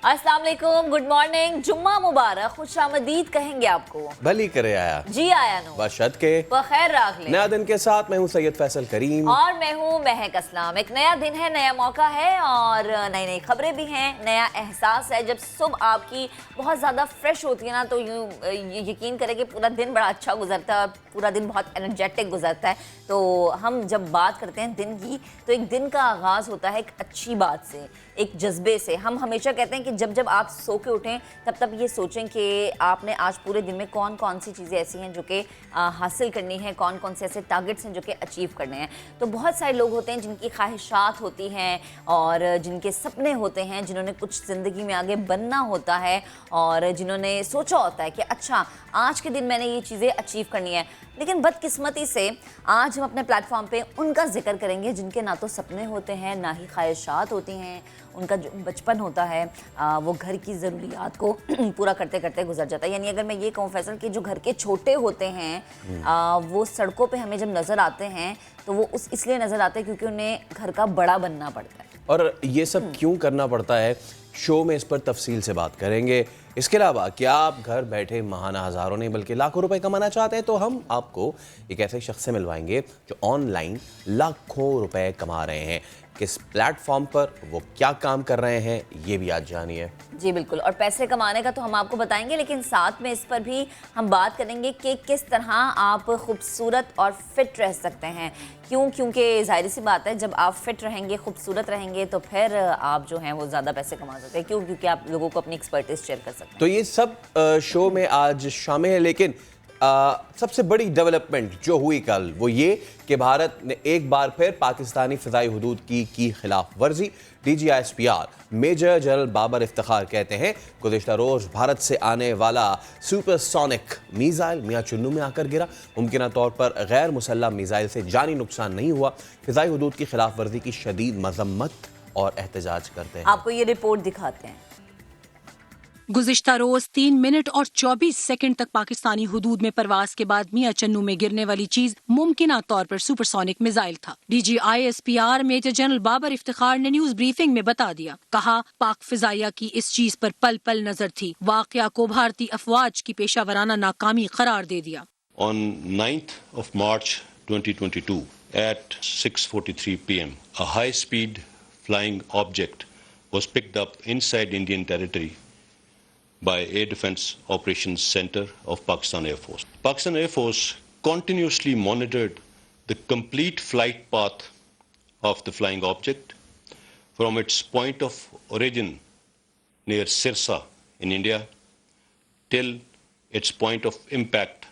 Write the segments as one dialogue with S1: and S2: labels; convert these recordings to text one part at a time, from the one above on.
S1: अस्सलाम वालेकुम, good morning, जुम्मा मुबारक, खुशामदीद कहेंगे आपको।
S2: भली करे आया
S1: जी आया नो
S2: बशत के
S1: बखैर राख ले।
S2: नया दिन के साथ मैं हूँ सैयद फैसल करीम
S1: और मैं हूँ महक असलाम। एक नया दिन है, नया मौका है और नई नई खबरें भी हैं, नया एहसास है। जब सुबह आपकी बहुत ज़्यादा फ्रेश होती है ना, तो यूँ यकीन करें कि पूरा दिन बड़ा अच्छा गुजरता है, पूरा दिन बहुत एनर्जेटिक गुजरता है। तो हम जब बात करते हैं दिन की, तो एक दिन का आगाज़ होता है एक अच्छी बात से, एक जज्बे से। हम हमेशा कहते हैं कि जब जब आप सो के उठें तब ये सोचें कि आपने आज पूरे दिन में कौन कौन सी चीज़ें ऐसी हैं जो कि हासिल करनी है, कौन कौन से ऐसे टारगेट्स हैं जो कि अचीव करने हैं। तो बहुत सारे लोग होते हैं जिनकी ख्वाहिशात होती हैं और जिनके सपने होते हैं, जिन्होंने कुछ ज़िंदगी में आगे बनना होता है और जिन्होंने सोचा होता है कि अच्छा आज के दिन मैंने ये चीज़ें अचीव करनी है। लेकिन बदकिस्मती से आज हम अपने प्लेटफॉर्म पे उनका जिक्र करेंगे जिनके ना तो सपने होते हैं, ना ही ख्वाहिशात होती हैं। उनका जो बचपन होता है वो घर की ज़रूरियात को पूरा करते करते गुजर जाता है। यानी अगर मैं ये कहूँ फैसल कि जो घर के छोटे होते हैं वो सड़कों पे हमें जब नज़र आते हैं तो वो इसलिए नज़र आते हैं क्योंकि उन्हें घर का बड़ा बनना पड़ता है।
S2: और ये सब क्यों करना पड़ता है, शो में इस पर तफसील से बात करेंगे। इसके अलावा क्या आप घर बैठे महाना हज़ारों नहीं बल्कि लाखों रुपए कमाना चाहते हैं, तो हम आपको एक ऐसे शख्स से मिलवाएंगे जो ऑनलाइन लाखों रुपए कमा रहे हैं। किस प्लेटफॉर्म पर वो क्या काम कर रहे हैं, ये भी आज जानिए।
S1: जी बिल्कुल, और पैसे कमाने का तो हम आपको बताएंगे, लेकिन साथ में इस पर भी हम बात करेंगे कि किस तरह आप खूबसूरत और फिट रह सकते हैं। क्योंकि जाहिर सी बात है, जब आप फिट रहेंगे, खूबसूरत रहेंगे, तो फिर आप जो हैं वो ज़्यादा पैसे कमा सकते हैं। क्योंकि आप लोगों को अपनी एक्सपर्टीज शेयर कर सकते हैं।
S2: तो ये सब शो में आज शामिल है। लेकिन सबसे बड़ी डेवलपमेंट जो हुई कल वो ये कि भारत ने एक बार फिर पाकिस्तानी फ़िज़ाई हुदूद की खिलाफ वर्जी। DGISPR major general Babar Iftikhar कहते हैं गुज़िश्ता रोज़ भारत से आने वाला सुपरसोनिक मिसाइल मियां चुन्नू में आकर गिरा। मुमकिन तौर पर गैर मुसल्लह मिसाइल से जानी नुकसान नहीं हुआ। फ़िज़ाई हुदूद की खिलाफ वर्जी की शदीद मजम्मत और एहतजाज करते हैं।
S1: आपको ये रिपोर्ट दिखाते हैं।
S3: गुज़िश्ता रोज 3 मिनट और 24 सेकंड तक पाकिस्तानी हुदूद में परवाज के बाद मियां चन्नू में गिरने वाली चीज मुमकिना तौर पर सुपरसोनिक मिसाइल था। DGISPR major general Babar Iftikhar ने न्यूज ब्रीफिंग में बता दिया। कहा, पाक फिजाइया की इस चीज पर पल पल नजर थी। वाकया को भारतीय अफवाज की पेशावराना नाकामी करार दे दिया।
S4: On 9th of March 2022 at 6:43 p.m. a high-speed flying object was picked up inside Indian territory by Air Defence Operations Center of Pakistan Air Force. Pakistan Air Force continuously monitored the complete flight path of the flying object from its point of origin near Sirsa in India till its point of impact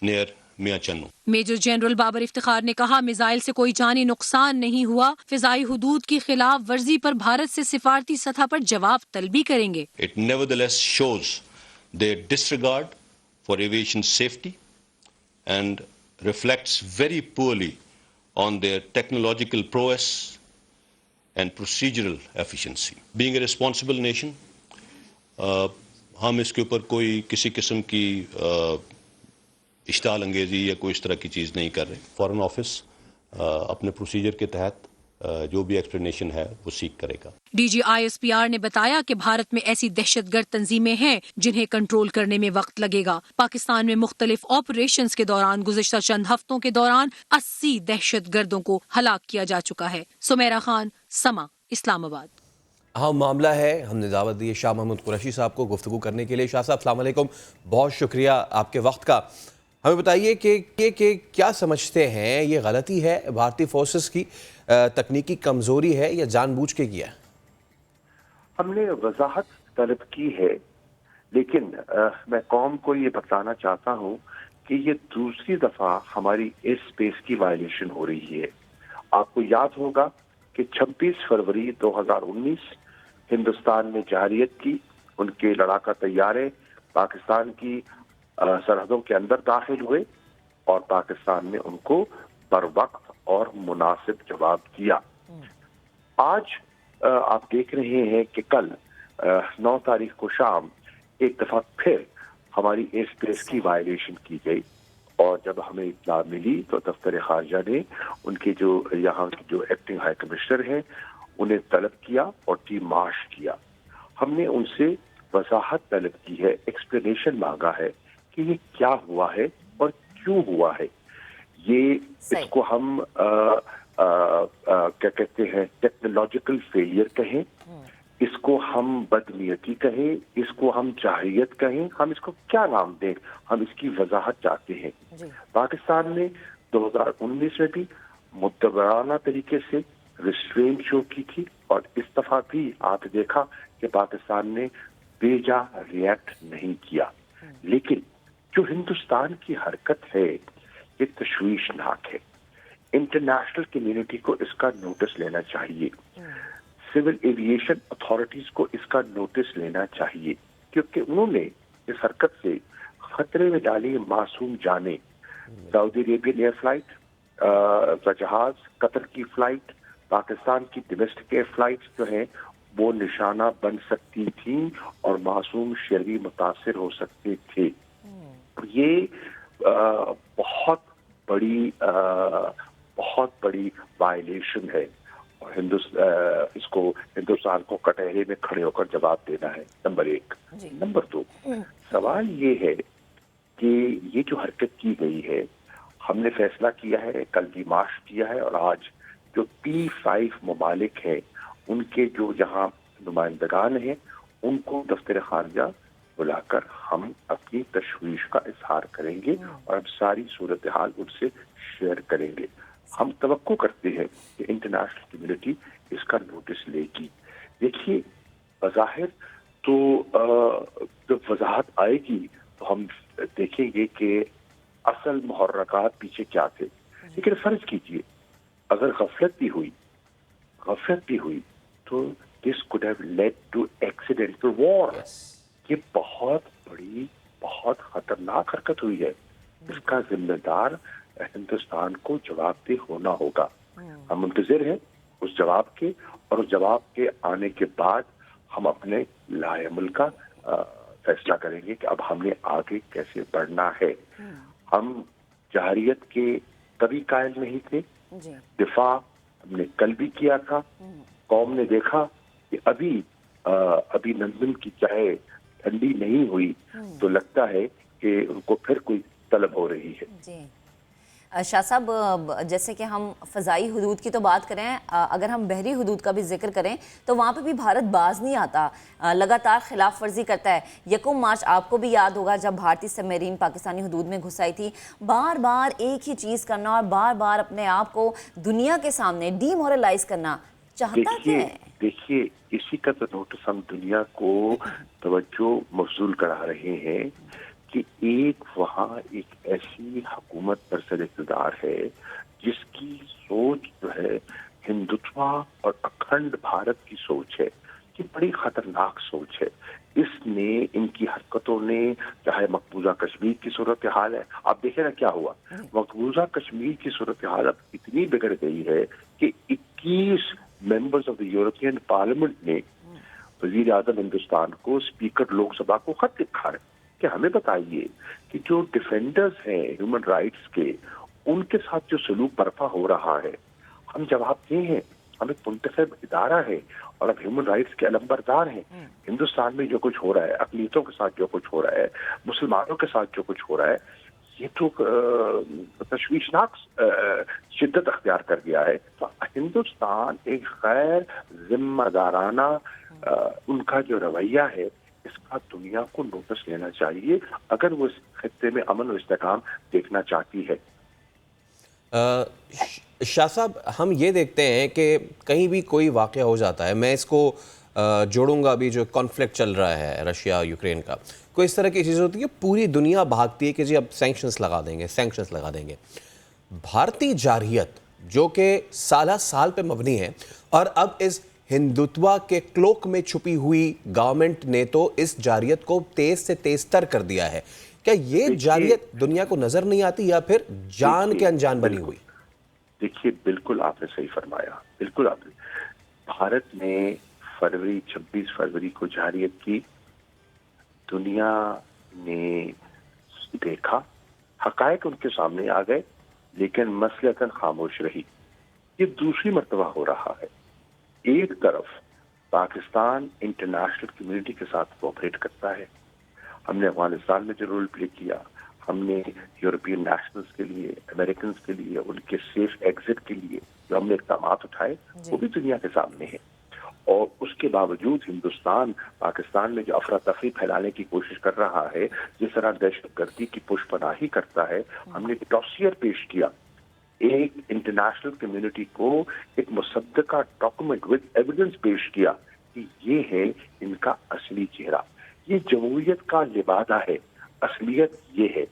S4: near Mian Channu.
S3: Major general Babar Iftikhar ने कहा, missile से कोई जानी नुकसान नहीं हुआ। फिजाई हुदूद की खिलाफ वर्जी पर भारत से सिफारती सतह पर जवाब तलबी करेंगे।
S4: It nevertheless shows their disregard for aviation safety and reflects very poorly on their technological prowess and procedural efficiency. Being a responsible nation, हम इसके ऊपर कोई किसी किस्म की इश्ताल अंगेजी या कोई इस तरह की चीज़ नहीं कर रहे। फॉरेन ऑफिस अपने प्रोसीजर के तहत जो भी एक्सप्लेनेशन है वो सीख करेगा।
S3: DGISPR ने बताया कि भारत में ऐसी दहशतगर्द तंजीमें हैं जिन्हें कंट्रोल करने में वक्त लगेगा। पाकिस्तान में मुख्तलिफ ऑपरेशंस के दौरान गुज़िश्ता चंद हफ्तों के दौरान 80 दहशतगर्दों को हलाक किया जा चुका है। सुमेरा खान, समा, इस्लामाबाद।
S2: हाँ, मामला है। हमने दावत दी है शाह महमूद कुरैशी साहब को गुफ्तगू करने के लिए। शाह साहब अस्सलाम वालेकुम, बहुत शुक्रिया आपके वक्त का। हमें बताइए कि क्या समझते हैं, ये गलती है भारतीय फोर्सेस की, तकनीकी कमजोरी है या जानबूझ के किया?
S5: हमने वजाहत तलब की है, लेकिन मैं कौम को ये बताना चाहता हूँ कि ये दूसरी दफा हमारी एयर स्पेस की वायलेशन हो रही है। आपको याद होगा कि 26 फरवरी 2019 हिंदुस्तान में जहरियत की उनके लड़ाका तैयारे पाकिस्तान की सरहदों के अंदर दाखिल हुए और पाकिस्तान ने उनको बर वक्त और मुनासिब जवाब दिया। आज आप देख रहे हैं कि कल 9 तारीख को शाम एक दफा फिर हमारी एयर स्पेस की वायलेशन की गई और जब हमें इत्तला मिली तो दफ्तर खारजा ने उनके जो यहाँ के जो एक्टिंग हाई कमिश्नर हैं उन्हें तलब किया और टीम मार्च किया। हमने उनसे वजाहत तलब की है, एक्सप्लेनेशन मांगा है कि ये क्या हुआ है और क्यों हुआ है। ये
S1: सही।
S5: इसको हम क्या कहते हैं, टेक्नोलॉजिकल फेलियर कहें, इसको हम बदनीयती कहें, इसको हम जाहिलियत कहें, हम इसको क्या नाम दें, हम इसकी वजाहत चाहते हैं।
S1: जी।
S5: पाकिस्तान ने 2019 में भी मुद्दबराना तरीके से रिस्ट्रेंट शो की थी और इस दफा भी आपने देखा कि पाकिस्तान ने बेजा रिएक्ट नहीं किया। लेकिन जो हिंदुस्तान की हरकत है ये तशवीशनाक है। इंटरनेशनल कम्युनिटी को इसका नोटिस लेना चाहिए, सिविल एविएशन अथॉरिटीज को इसका नोटिस लेना चाहिए, क्योंकि उन्होंने इस हरकत से खतरे में डाली मासूम जाने। सऊदी अरेबियन एयर फ्लाइट का जहाज, कतर की फ्लाइट, पाकिस्तान की डोमेस्टिक एयर फ्लाइट जो है वो निशाना बन सकती थी और मासूम शहरी मुतासिर हो सकते थे। ये बहुत बड़ी वायलेशन है और इसको हिंदुस्तान को कटहरे में खड़े होकर जवाब देना है, नंबर 1। नंबर 2, सवाल ये है कि ये जो हरकत की गई है, हमने फैसला किया है, कल भी मार्च किया है और आज जो P5 ममालिक हैं उनके जो यहाँ नुमाइंदगान हैं उनको दफ्तर खारजा बुलाकर हम अपनी तशवीश का इजहार करेंगे और हम सारी सूरत हाल उनसे शेयर करेंगे। हम तवक्को करते हैं कि इंटरनेशनल कम्युनिटी इसका नोटिस लेगी। देखिए, बज़ाहिर तो जब वजाहत आएगी तो हम देखेंगे कि असल मुहर्रकात पीछे क्या थे। लेकिन फर्ज कीजिए अगर गफलत भी हुई तो this could have led to accidental war. ये बहुत बड़ी, बहुत खतरनाक हरकत हुई है। इसका जिम्मेदार हिंदुस्तान को जवाबदेह होना होगा। हम मुंतजिर हैं उस जवाब के, और उस जवाब के आने के बाद हम अपने लाएअमल का फैसला करेंगे कि अब हमने आगे कैसे बढ़ना है। हम जहरियत के कभी कायल नहीं थे। दिफा हमने कल भी किया था। कौम ने देखा कि अभी नंदन की चाय ठंडी नहीं हुई तो लगता है कि उनको फिर कोई तलब हो रही है।
S1: जी शाह साहब, जैसे कि हम फ़ज़ाई हुदूद की तो बात करें, अगर हम बहरी हुदूद का भी जिक्र करें तो वहाँ पे भी भारत बाज नहीं आता, लगातार खिलाफ वर्जी करता है। 1 मार्च आपको भी याद होगा जब भारतीय सबमरीन पाकिस्तानी हुदूद में घुस आई थी। बार बार एक ही चीज़ करना और बार बार अपने आप को दुनिया के सामने डीमोरलाइज करना चाहता क्या है?
S5: देखिए, इसी का तो नोटिस हम दुनिया को तवज्जो मबजूल करा रहे हैं कि वहाँ एक ऐसी हुकूमत बरसर इक़्तिदार है जिसकी सोच जो है हिंदुत्व और अखंड भारत की सोच है। ये बड़ी खतरनाक सोच है। इसने, इनकी हरकतों ने, चाहे मकबूजा कश्मीर की सूरत हाल है, आप देखें ना क्या हुआ। मकबूजा कश्मीर की सूरत हाल अब इतनी बिगड़ गई है कि 21 members of the European parliament ने वजीर आज़म हिंदुस्तान को, स्पीकर लोकसभा को खत लिखा है कि हमें बताइए कि जो डिफेंडर्स हैं ह्यूमन राइट्स के, उनके साथ जो सलूक बर्पा हो रहा है, हम जवाब दें हैं। हम एक मुंतखब इदारा है और अब ह्यूमन राइट्स के अलंबरदार हैं। हिंदुस्तान में जो कुछ हो रहा है, अक़लियतों के साथ जो कुछ हो रहा है, मुसलमानों के साथ जो कुछ हो रहा है, ये तो तशवीशनाक शिद्दत अख्तियार कर गया है। तो हिंदुस्तान एक गैर जिम्मेदाराना उनका जो रवैया है, इसका दुनिया को नोटिस लेना चाहिए अगर वो इस खित्ते में अमन और इस्तेकाम देखना चाहती है।
S2: शाह साहब, हम ये देखते हैं कि कहीं भी कोई वाक़या हो जाता है, मैं इसको जोड़ूंगा अभी जो कॉन्फ्लिक्ट चल रहा है रशिया यूक्रेन का, कोई इस तरह की चीज़ होती है पूरी दुनिया भागती है कि जी अब सैंक्शंस लगा देंगे। भारतीय जारहियत जो कि साल पे मबनी है और अब इस हिंदुत्वा के क्लोक में छुपी हुई गवर्नमेंट ने तो इस जारहियत को तेज से तेज तर कर दिया है। क्या ये जारहियत दुनिया को नजर नहीं आती या फिर जान के अनजान बनी हुई?
S5: देखिए, बिल्कुल आपने सही फरमाया। बिल्कुल आपने, भारत ने 26 फरवरी को जारहियत की। दुनिया ने देखा, हकायक उनके सामने आ गए, लेकिन मसलतन खामोश रही। ये दूसरी मर्तबा हो रहा है। एक तरफ पाकिस्तान इंटरनेशनल कम्युनिटी के साथ कोऑपरेट करता है। हमने अफगानिस्तान में जो रोल प्ले किया, हमने यूरोपियन नेशनल्स के लिए, अमेरिकन के लिए, उनके सेफ एग्जिट के लिए जो हमने इक़दाम उठाए वो भी दुनिया के सामने है। और उसके बावजूद हिंदुस्तान पाकिस्तान में जो अफरा तफरी फैलाने की कोशिश कर रहा है, जिस तरह दहशतगर्दी की पुष्पनाही करता है, हमने डॉसियर पेश किया, एक इंटरनेशनल कम्युनिटी को एक मुसद्दका डॉक्यूमेंट विद एविडेंस पेश किया कि ये है इनका असली चेहरा, ये जमहूरियत का लिबादा है, असलियत ये है।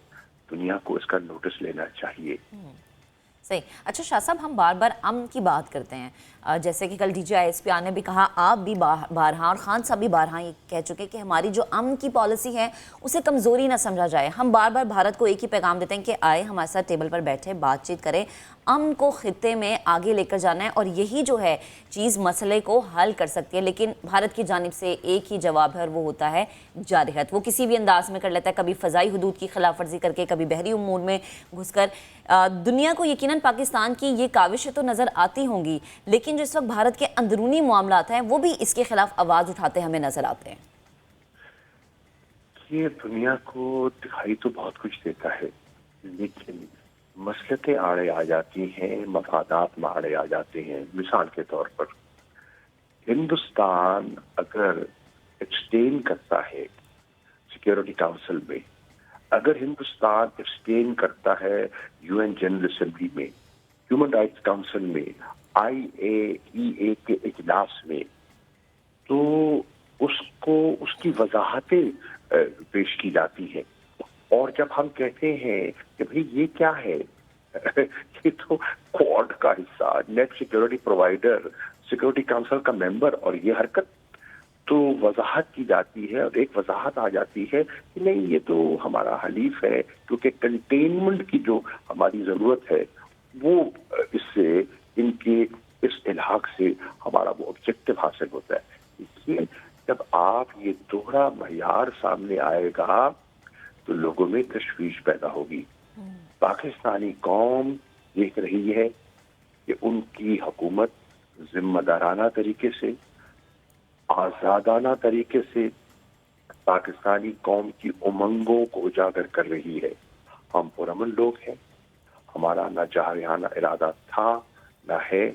S5: दुनिया को इसका नोटिस लेना चाहिए।
S1: सही। अच्छा शाह साहब, हम बार बार अमन की बात करते हैं, जैसे कि कल DGISPR ने भी कहा, आप भी बारहा और खान साहब भी बारहा ये कह चुके कि हमारी जो अमन की पॉलिसी है उसे कमज़ोरी ना समझा जाए। हम बार बार भारत को एक ही पैगाम देते हैं कि आए हमारे साथ टेबल पर बैठे, बातचीत करें, अमन को खित्ते में आगे लेकर जाना है और यही जो है चीज़ मसले को हल कर सकती है। लेकिन भारत की जानिब से एक ही जवाब है और वो होता है जारहत। वो किसी भी अंदाज में कर लेता है, कभी फ़ज़ाई हुदूद की खिलाफ वर्जी करके, कभी बहरी उमूर में घुसकर। दुनिया को यकीनन पाकिस्तान की ये काविशें तो नज़र आती होंगी, लेकिन जो इस वक्त भारत के अंदरूनी मामलात हैं वो भी इसके खिलाफ आवाज़ उठाते हमें नज़र आते हैं।
S5: ये दुनिया को दिखाई तो बहुत कुछ देता है, लेकिन मसलतें आड़े आ जाती हैं, मफादात में आड़े आ जाते हैं। मिसाल के तौर पर हिंदुस्तान अगर एक्सटेन करता है सिक्योरिटी काउंसिल में, अगर हिंदुस्तान एक्सटेन करता है UN जनरल असेंबली में, ह्यूमन राइट्स काउंसिल में, IAEA के इजलास में, तो उसको उसकी वजाहतें पेश की जाती हैं। और जब हम कहते हैं कि भाई ये क्या है, ये तो क्वाड का हिस्सा, net security provider, security council का मेंबर, और ये हरकत, तो वजाहत की जाती है और एक वजाहत आ जाती है कि नहीं ये तो हमारा हलीफ है, क्योंकि कंटेनमेंट की जो हमारी ज़रूरत है वो इससे, इनके इस इलाक से हमारा वो ऑब्जेक्टिव हासिल होता है। इसलिए जब आप ये दोहरा मयार सामने आएगा तो लोगों में तशवीश पैदा होगी। पाकिस्तानी कौम देख रही है कि उनकी हुकूमत जिम्मेदाराना तरीके से, आजादाना तरीके से पाकिस्तानी कौम की उमंगों को उजागर कर रही है। हम पुरअमन लोग हैं, हमारा ना जारहाना इरादा था ना है,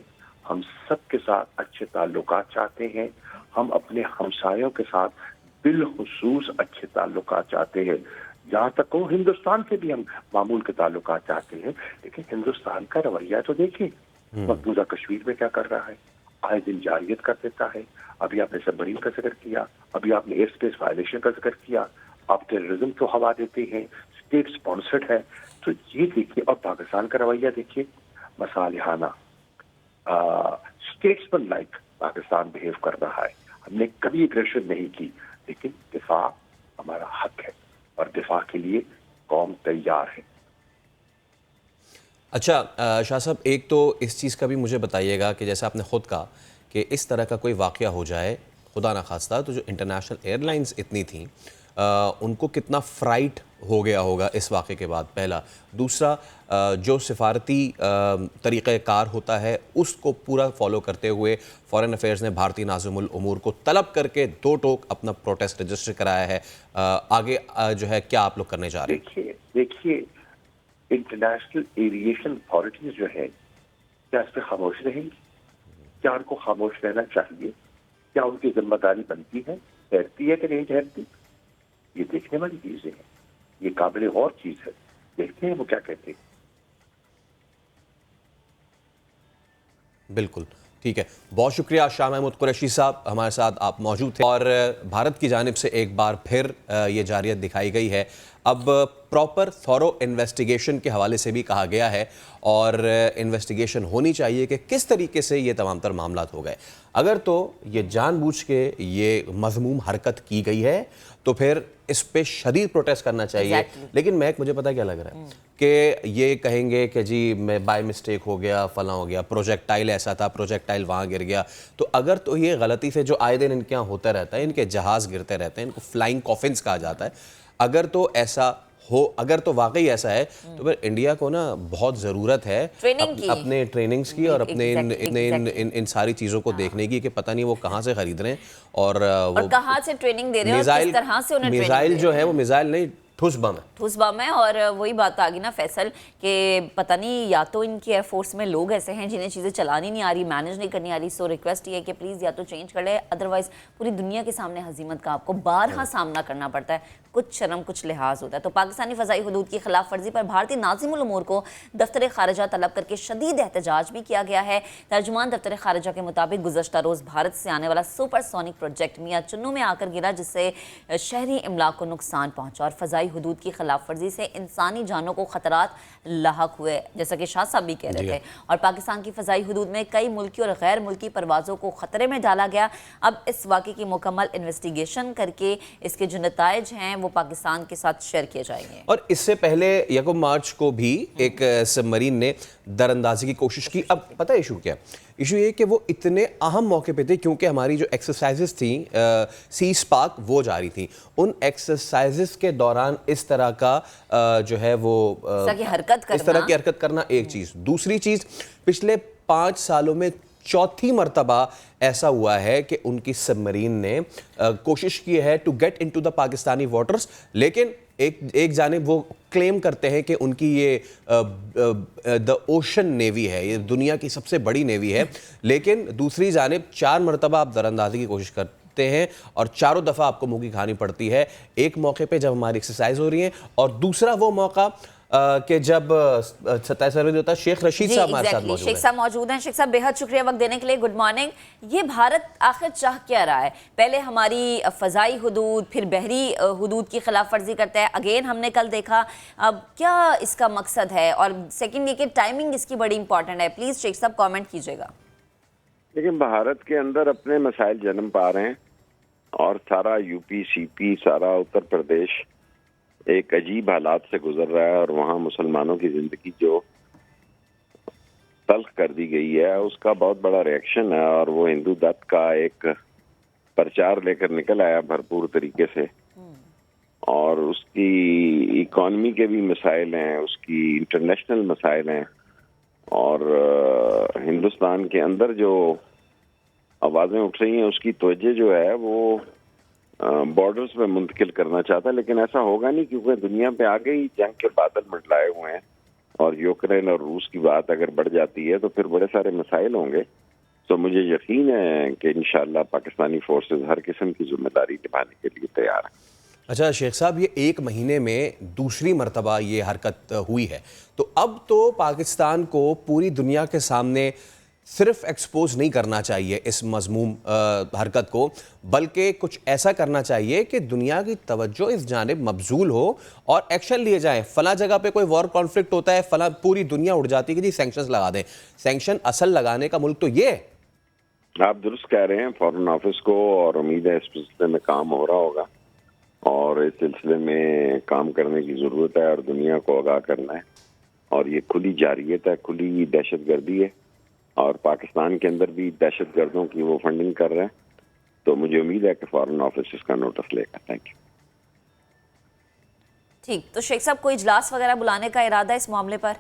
S5: हम सबके साथ अच्छे ताल्लुकात चाहते हैं, हम अपने हमसायों के साथ बिलखुसूस अच्छे ताल्लुकात चाहते हैं। जहाँ तक हो हिंदुस्तान से भी हम मामूल के ताल्लुकात चाहते हैं, लेकिन हिंदुस्तान का रवैया तो देखिए, मकबूजा कश्मीर में क्या कर रहा है, आए दिन जारियत कर देता है। अभी आपने सबमरीन का जिक्र किया, अभी आपने एयर स्पेस वायलेशन का जिक्र किया, आप टेररिज्म को हवा देते हैं, स्टेट स्पॉन्सर्ड है। तो ये देखिए, और पाकिस्तान का रवैया देखिए, मसालिहाना, स्टेट्समैन लाइक पाकिस्तान बिहेव कर रहा है। हमने कभी एग्रेशन नहीं की, लेकिन दिफा हमारा हक है और दिफा के लिए कौम तैयार है।
S2: अच्छा शाह साहब, एक तो इस चीज़ का भी मुझे बताइएगा कि जैसे आपने ख़ुद कहा कि इस तरह का कोई वाक़या हो जाए, खुदा न खास्ता, तो जो इंटरनेशनल एयरलाइंस इतनी थी उनको कितना फ्राइट हो गया होगा इस वाक़े के बाद, पहला। दूसरा, जो सिफारती तरीक़ाकार होता है उसको पूरा फॉलो करते हुए फ़ॉरेन अफेयर्स ने भारतीय नाज़िमुल उमूर को तलब करके 2 टोक अपना प्रोटेस्ट रजिस्टर कराया है। आगे जो है क्या आप लोग करने जा रहे हैं?
S5: देखिए इंटरनेशनल एविएशन अथॉरिटीज जो है, क्या इस पर खामोश रहेंगी? क्या उनको खामोश रहना चाहिए? क्या उनकी जिम्मेदारी बनती है, ठहरती है कि नहीं ठहरती? ये देखने वाली चीजें हैं, ये काबिल गौर चीज है। देखते हैं वो क्या कहते हैं।
S2: बिल्कुल ठीक है, बहुत शुक्रिया शाह महमूद कुरैशी साहब, हमारे साथ आप मौजूद थे। और भारत की जानिब से एक बार फिर ये जारियत दिखाई गई है। अब प्रॉपर थॉरो इन्वेस्टिगेशन के हवाले से भी कहा गया है और इन्वेस्टिगेशन होनी चाहिए कि किस तरीके से ये तमाम तर मामलात हो गए। अगर तो ये जानबूझ के ये मज़मूम हरकत की गई है तो फिर इस पे शदीद प्रोटेस्ट करना चाहिए। लेकिन महक, मुझे पता क्या लग रहा है कि ये कहेंगे कि जी मैं बाय मिस्टेक हो गया, फला हो गया, प्रोजेक्टाइल ऐसा था, प्रोजेक्टाइल वहाँ गिर गया। तो अगर तो ये गलती से जो आए दिन इनके यहाँ होता रहता है, इनके जहाज़ गिरते रहते हैं, इनको फ्लाइंग कॉफिन्स कहा जाता है, अगर तो ऐसा हो, अगर तो वाकई ऐसा है तो फिर इंडिया को ना बहुत ज़रूरत है
S1: ट्रेनिंग की,
S2: अपने ट्रेनिंग्स की और अपने इन सारी चीज़ों को देखने की कि पता नहीं वो कहाँ से खरीद रहे हैं और वो
S1: कहाँ से ट्रेनिंग दे रहे हैं और किस तरह से उन्हें
S2: मिसाइल जो है वो मिसाइल नहीं ठुस बम है।
S1: ठूस बम है। और वही बात आ गई ना फैसल कि पता नहीं या तो इनकी एयरफोर्स में लोग ऐसे हैं जिन्हें चीज़ें चलानी नहीं आ रही, मैनेज नहीं करनी आ रही। सो रिक्वेस्ट ये है कि प्लीज़ या तो चेंज कर ले, अदरवाइज पूरी दुनिया के सामने हजीमत का आपको बारहा सामना करना पड़ता है, कुछ शर्म कुछ लिहाज होता है। तो पाकिस्तानी फ़ज़ाई हुदूद की खिलाफ वर्जी पर भारतीय नाज़िमुल उमूर को दफ्तर खारजा तलब करके शदीद एहतजाज भी किया गया है। तर्जुमान दफ्तर खारजा के मुताबिक गुज़श्ता रोज़ भारत से आने वाला सुपरसोनिक प्रोजेक्ट मियां चुन्नू में आकर गिरा, जिससे शहरी इमलाक को नुकसान पहुंचा और फ़ज़ाई हुदूद की खिलाफ वर्जी से इंसानी जानों को खतरात लाहक हुए, जैसा कि शाह साहब भी कह रहे थे। और पाकिस्तान की फ़ज़ाई हुदूद में कई मुल्की और गैर मुल्की परवाज़ों को ख़तरे में डाला गया। अब इस वाक़े की मुकम्मल इन्वेस्टिगेशन करके इसके जो नताइज हैं वो पाकिस्तान के साथ शेयर किए जाएंगे।
S2: और इससे पहले 1 मार्च को भी एक सबमरीन ने दरअंदाजी की कोशिश की। अब पता है इशू क्या, इशू ये कि वो इतने अहम मौके पे थे क्योंकि हमारी जो एक्सरसाइजेस थी सी स्पार्क वो जारी थी। उन एक्सरसाइजेस के दौरान इस तरह का जो है वो इस तरह की हरकत करना एक चीज़। दूसरी चीज़, पिछले 5 सालों में चौथी मर्तबा ऐसा हुआ है कि उनकी सबमरीन ने कोशिश की है to get into the Pakistani waters, लेकिन एक जानिब वो क्लेम करते हैं कि उनकी ये द ओशन नेवी है, ये दुनिया की सबसे बड़ी नेवी है, लेकिन दूसरी जानिब 4 मरतबा आप दरअंदाजी की कोशिश करते हैं और चारों दफ़ा आपको मुंह की खानी पड़ती है। एक मौके पे जब हमारी एक्सरसाइज हो रही है और दूसरा वो मौका कि जब 27 फरवरी होता है। शेख रशीद साहब हमारे साथ मौजूद हैं।
S1: शेख साहब मौजूद हैं। शेख साहब बेहद शुक्रिया वक्त देने के लिए। Good morning. ये भारत आखिर चाह क्या रहा है? पहले हमारी फ़ज़ाई हुदूद, फिर बहरी हुदूद की खिलाफ वर्जी करता है, अगेन हमने कल देखा। अब क्या इसका मकसद है? और सेकंड ये कि टाइमिंग इसकी बड़ी इंपॉर्टेंट है। प्लीज़ शेख साहब कॉमेंट कीजिएगा।
S6: लेकिन भारत के अंदर अपने मसाइल जन्म पा रहे हैं और सारा यूपी सीपी, सारा उत्तर प्रदेश एक अजीब हालात से गुजर रहा है और वहाँ मुसलमानों की जिंदगी जो तल्ख कर दी गई है उसका बहुत बड़ा रिएक्शन है। और वो हिंदू दत्त का एक प्रचार लेकर निकल आया भरपूर तरीके से, और उसकी इकॉनमी के भी मसाइल हैं, उसकी इंटरनेशनल मसाइल हैं, और हिंदुस्तान के अंदर जो आवाज़ें उठ रही हैं उसकी तवज्जो जो है वो बॉर्डर्स में मुंतकिल करना चाहता है। लेकिन ऐसा होगा नहीं क्योंकि दुनिया पे आगे ही जंग के बादल मंडलाए हुए हैं और यूक्रेन और रूस की बात अगर बढ़ जाती है तो फिर बड़े सारे मसाइल होंगे। तो मुझे यकीन है कि इंशाअल्लाह पाकिस्तानी फोर्सेस हर किस्म की जिम्मेदारी निभाने के लिए तैयार हैं।
S2: अच्छा शेख साहब, ये 1 महीने में दूसरी मर्तबा ये हरकत हुई है, तो अब तो पाकिस्तान को पूरी दुनिया के सामने सिर्फ एक्सपोज नहीं करना चाहिए इस मज़मूम हरकत को, बल्कि कुछ ऐसा करना चाहिए कि दुनिया की तवज्जो इस जानिब मबजूल हो और एक्शन लिए जाएं। फला जगह पे कोई वॉर कॉन्फ्लिक्ट होता है, फला पूरी दुनिया उड़ जाती है कि जी सैंक्शंस लगा दें। सैंक्शन असल लगाने का मुल्क तो ये है।
S6: आप दुरुस्त कह रहे हैं फॉरेन ऑफिस को, और उम्मीद है इस सिलसिले में काम हो रहा होगा और इस सिलसिले में काम करने की ज़रूरत है और दुनिया को आगाह करना है। और ये खुली जारियत है, खुली दहशतगर्दी है, और पाकिस्तान के अंदर भी दहशतगर्दों की वो फंडिंग कर रहे हैं। तो मुझे उम्मीद है कि फॉरेन ऑफिस इसका नोटिस लेगा। Thank you.
S1: ठीक, तो शेख साहब कोई इजलास वगैरह बुलाने का इरादा है इस मामले पर?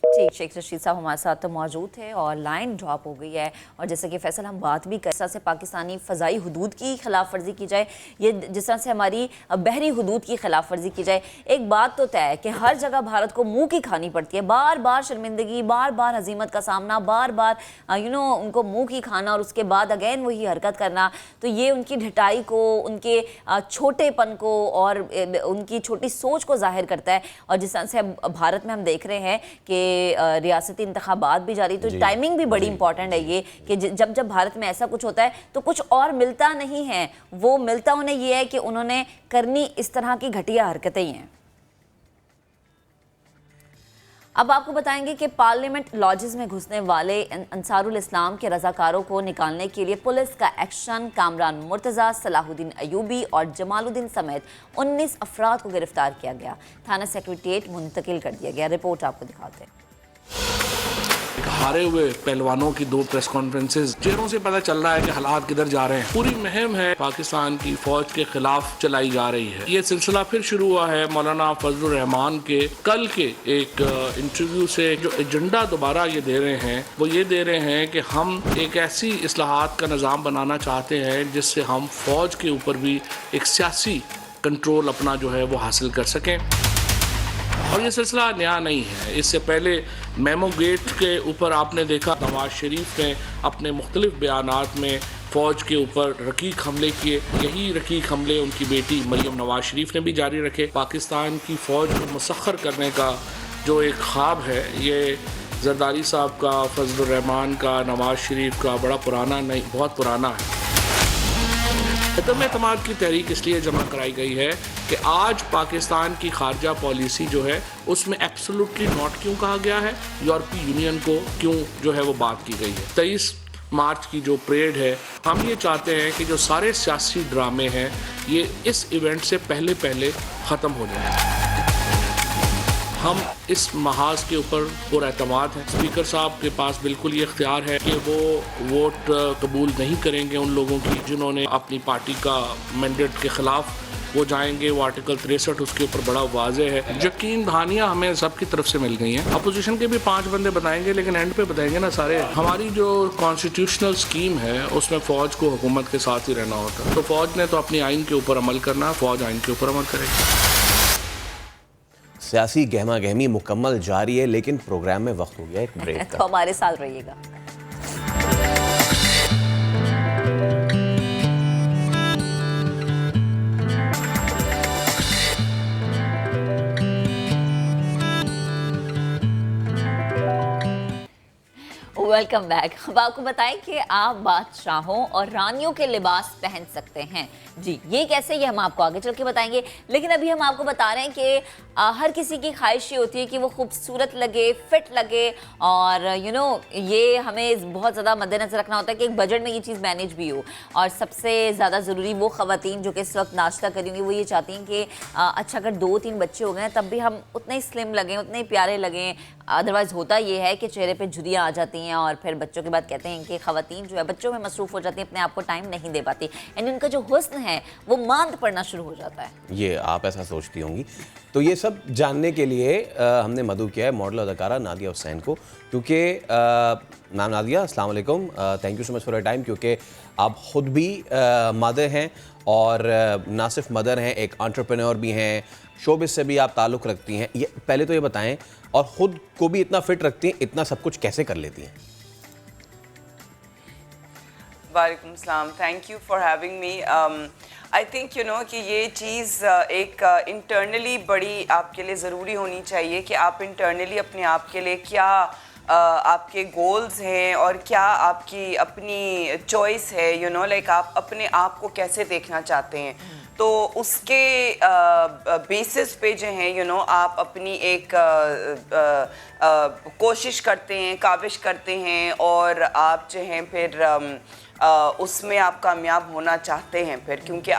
S1: ठीक, शेख रशीद साहब हमारे साथ तो मौजूद थे और लाइन ड्रॉप हो गई है। और जैसे कि फैसल हम बात भी कर से पाकिस्तानी फ़ज़ाई हुदूद की खिलाफ वर्जी की जाए, ये जिस तरह से हमारी बहरी हुदूद की खिलाफ वर्जी की जाए, एक बात तो तय है कि हर जगह भारत को मुंह की खानी पड़ती है, बार बार शर्मिंदगी, बार बार हजीमत का सामना, बार बार उनको मुंह की खाना और उसके बाद अगेन वही हरकत करना। तो ये उनकी ढिठाई को, उनके छोटेपन को और उनकी छोटी सोच को जाहिर करता है। और जिस तरह से भारत में हम देख रहे हैं कि रियासती इंतखाबात भी जारी, तो टाइमिंग भी बड़ी इंपॉर्टेंट है ये कि जब भारत में ऐसा कुछ होता है तो कुछ और मिलता नहीं है, वो मिलता उन्हें ये है कि उन्होंने करनी इस तरह की घटिया हरकतें ही हैं। अब आपको बताएंगे कि पार्लियामेंट लॉजेस में घुसने वाले अंसारुल इस्लाम के रजाकारों को निकालने के लिए पुलिस का एक्शन, कामरान मुर्तज़ा, सलाहुद्दीन अयूबी और जमालुद्दीन समेत 19 अफराद को गिरफ्तार किया गया, थाना सेक्रेटेरिएट मुंतकिल कर दिया गया। रिपोर्ट आपको दिखाते हैं।
S7: हारे हुए पहलवानों की 2 प्रेस कॉन्फ्रेंसेस, चेहरों से पता चल रहा है कि हालात किधर जा रहे हैं। पूरी मुहिम है पाकिस्तान की फौज के खिलाफ चलाई जा रही है। ये सिलसिला फिर शुरू हुआ है मौलाना फजलुर रहमान के कल के एक इंटरव्यू से। जो एजेंडा दोबारा ये दे रहे हैं वो ये दे रहे हैं कि हम एक ऐसी इस्लाहात का निज़ाम बनाना चाहते हैं जिससे हम फौज के ऊपर भी एक सियासी कंट्रोल अपना जो है वो हासिल कर सकें। और ये सिलसिला नया नहीं है। इससे पहले मेमो गेट के ऊपर आपने देखा नवाज शरीफ ने अपने मुख्तलिफ बयानात में फ़ौज के ऊपर रकीक हमले किए। यही रकीक हमले उनकी बेटी मरियम नवाज शरीफ ने भी जारी रखे। पाकिस्तान की फ़ौज को मुसख्खर करने का जो एक ख्वाब है, ये जरदारी साहब का, फजलुर रहमान का, नवाज शरीफ का बड़ा पुराना नहीं, बहुत पुराना है। अदम एतमाद की तहरीक इसलिए जमा कराई गई है कि आज पाकिस्तान की खारजा पॉलिसी जो है उसमें एब्सोल्युटली नॉट क्यों कहा गया है, यूरोपीय यूनियन को क्यों जो है वो बात की गई है। 23 मार्च की जो परेड है, हम ये चाहते हैं कि जो सारे सियासी ड्रामे हैं ये इस इवेंट से पहले पहले ख़त्म हो जाए। हम इस महाज के ऊपर पूरा एतमाद है। स्पीकर साहब के पास बिल्कुल ये इख्तियार है कि वो वोट कबूल नहीं करेंगे उन लोगों की जिन्होंने अपनी पार्टी का मैंडेट के ख़िलाफ़ वो जाएंगे। वो आर्टिकल 63 उसके ऊपर बड़ा वाज़ेह है। यकीन दहानियाँ हमें सबकी तरफ से मिल गई हैं। अपोजिशन के भी 5 बंदे बताएंगे, लेकिन एंड पे बताएंगे ना सारे। हमारी जो कॉन्स्टिट्यूशनल स्कीम है उसमें फ़ौज को हुकूमत के साथ ही रहना होता है। तो फ़ौज ने तो अपनी आइन के ऊपर अमल करना है, फ़ौज आइन के ऊपर अमल करेगी।
S2: सियासी गहमा गहमी मुकम्मल जारी है, लेकिन प्रोग्राम में वक्त हो गया एक ब्रेक का।
S1: तो हमारे साथ रहिएगा। Welcome back. अब आपको बताएं कि आप बादशाहों और रानियों के लिबास पहन सकते हैं। जी, ये कैसे, ये हम आपको आगे चल के बताएंगे। लेकिन अभी हम आपको बता रहे हैं कि हर किसी की ख्वाहिश ये होती है कि वो खूबसूरत लगे, फिट लगे, और ये हमें बहुत ज़्यादा मद्देनजर रखना होता है कि एक बजट में ये चीज़ मैनेज भी हो। और सबसे ज़्यादा ज़रूरी वो ख़वातीन जो कि इस वक्त नाश्ता करी हुई, वो ये चाहती हैं कि अच्छा अगर 2-3 बच्चे हो गए तब भी हम उतने ही स्लिम लगें, उतने ही प्यारे लगें। अदरवाइज़ होता ये है कि चेहरे पे झुर्रियाँ आ जाती हैं और फिर बच्चों के बाद कहते हैं कि ख़वातीन जो है बच्चों में मसरूफ़ हो जाती हैं, अपने आप को टाइम नहीं दे पाती, यानी उनका जो हुस्न है वो मांद पड़ना शुरू हो जाता है। ये
S2: आप ऐसा सोचती होंगी। तो ये सब जानने के लिए हमने मदऊ किया है मॉडल अदाकारा नादिया हुसैन को, क्योंकि मैम नादिया, अस्सलाम वालेकुम, thank you so much for your time. क्योंकि आप ख़ुद भी मदर हैं और ना सिर्फ मदर हैं, एक एंटरप्रेन्योर भी हैं, शोबिस से भी आप ताल्लुक़ रखती हैं। ये पहले तो ये बताएं, और ख़ुद को भी इतना फिट रखती हैं, इतना सब कुछ कैसे कर लेती हैं?
S8: वालेकुम सलाम, thank you for having me. I think कि ये चीज़ एक इंटरनली बड़ी आपके लिए ज़रूरी होनी चाहिए कि आप इंटरनली अपने आप के लिए क्या आपके गोल्स हैं और क्या आपकी अपनी चॉइस है, लाइक आप अपने आप को कैसे देखना चाहते हैं। तो उसके बेसिस पे जो है आप अपनी एक कोशिश करते हैं, काविश करते हैं, और आप जो हैं फिर उसमें आप कामयाब होना चाहते हैं फिर, क्योंकि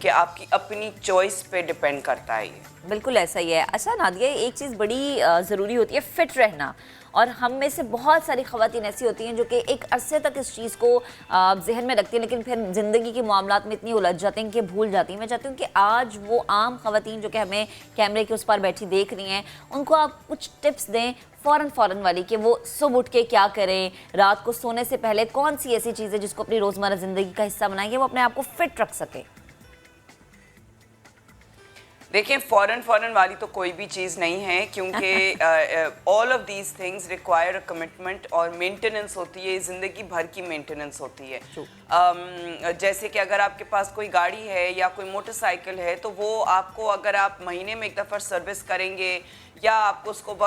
S8: आपकी अपनी चॉइस पे डिपेंड करता है ये।
S1: बिल्कुल ऐसा ही है। अच्छा नादिया, एक चीज़ बड़ी ज़रूरी होती है, फिट रहना। और हम में से बहुत सारी ख़वातीन ऐसी होती हैं जो कि एक अरसे तक इस चीज़ को जहन में रखती हैं, लेकिन फिर ज़िंदगी के मामलात में इतनी उलझ जाती हैं कि भूल जाती हैं। मैं चाहती हूँ कि आज वो आम ख़वातीन जो कि हमें कैमरे के उस पार बैठी देख रही हैं, उनको आप कुछ टिप्स दें फ़ौरन वाली, कि वो सुबह उठ के क्या करें, रात को सोने से पहले कौन सी ऐसी चीज़ है जिसको अपनी रोज़मर्रा ज़िंदगी का हिस्सा बनाएंगे, वो अपने आप को फिट रख सके।
S8: देखें, फ़ौरन वाली तो कोई भी चीज़ नहीं है, क्योंकि all of these things require a commitment और मेंटेनेंस होती है, ज़िंदगी भर की मेंटेनेंस होती है। जैसे कि अगर आपके पास कोई गाड़ी है या कोई मोटरसाइकिल है, तो वो आपको, अगर आप महीने में एक दफ़ा सर्विस करेंगे या आपको उसको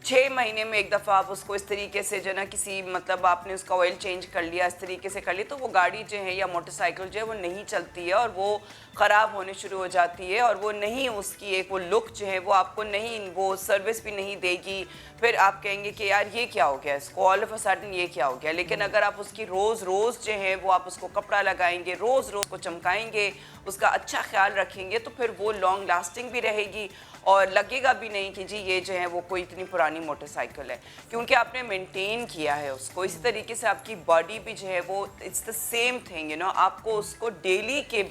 S8: 6 महीने में एक दफ़ा आप उसको इस तरीके से जो ना किसी मतलब आपने उसका ऑयल चेंज कर लिया, इस तरीके से कर लिया, तो वो गाड़ी जो है या मोटरसाइकिल जो है वो नहीं चलती है और वो ख़राब होने शुरू हो जाती है, और वो नहीं, उसकी एक वो लुक जो है वो आपको नहीं, वो सर्विस भी नहीं देगी। फिर आप कहेंगे कि यार ये क्या हो गया, इसको ऑल ऑफ अ सडन ये क्या हो गया। लेकिन अगर आप उसकी रोज़ जो है वो आप उसको कपड़ा लगाएंगे, रोज़ को चमकाएंगे, उसका अच्छा ख्याल रखेंगे, तो फिर वो लॉन्ग लास्टिंग भी रहेगी और लगेगा भी नहीं कि जी ये जो है वो कोई इतनी पुरानी मोटरसाइकिल है, क्योंकि आपने मेंटेन किया है उसको। इसी तरीके से आपकी बॉडी भी जो है वो it's the same thing, you know, आपको उसको डेली के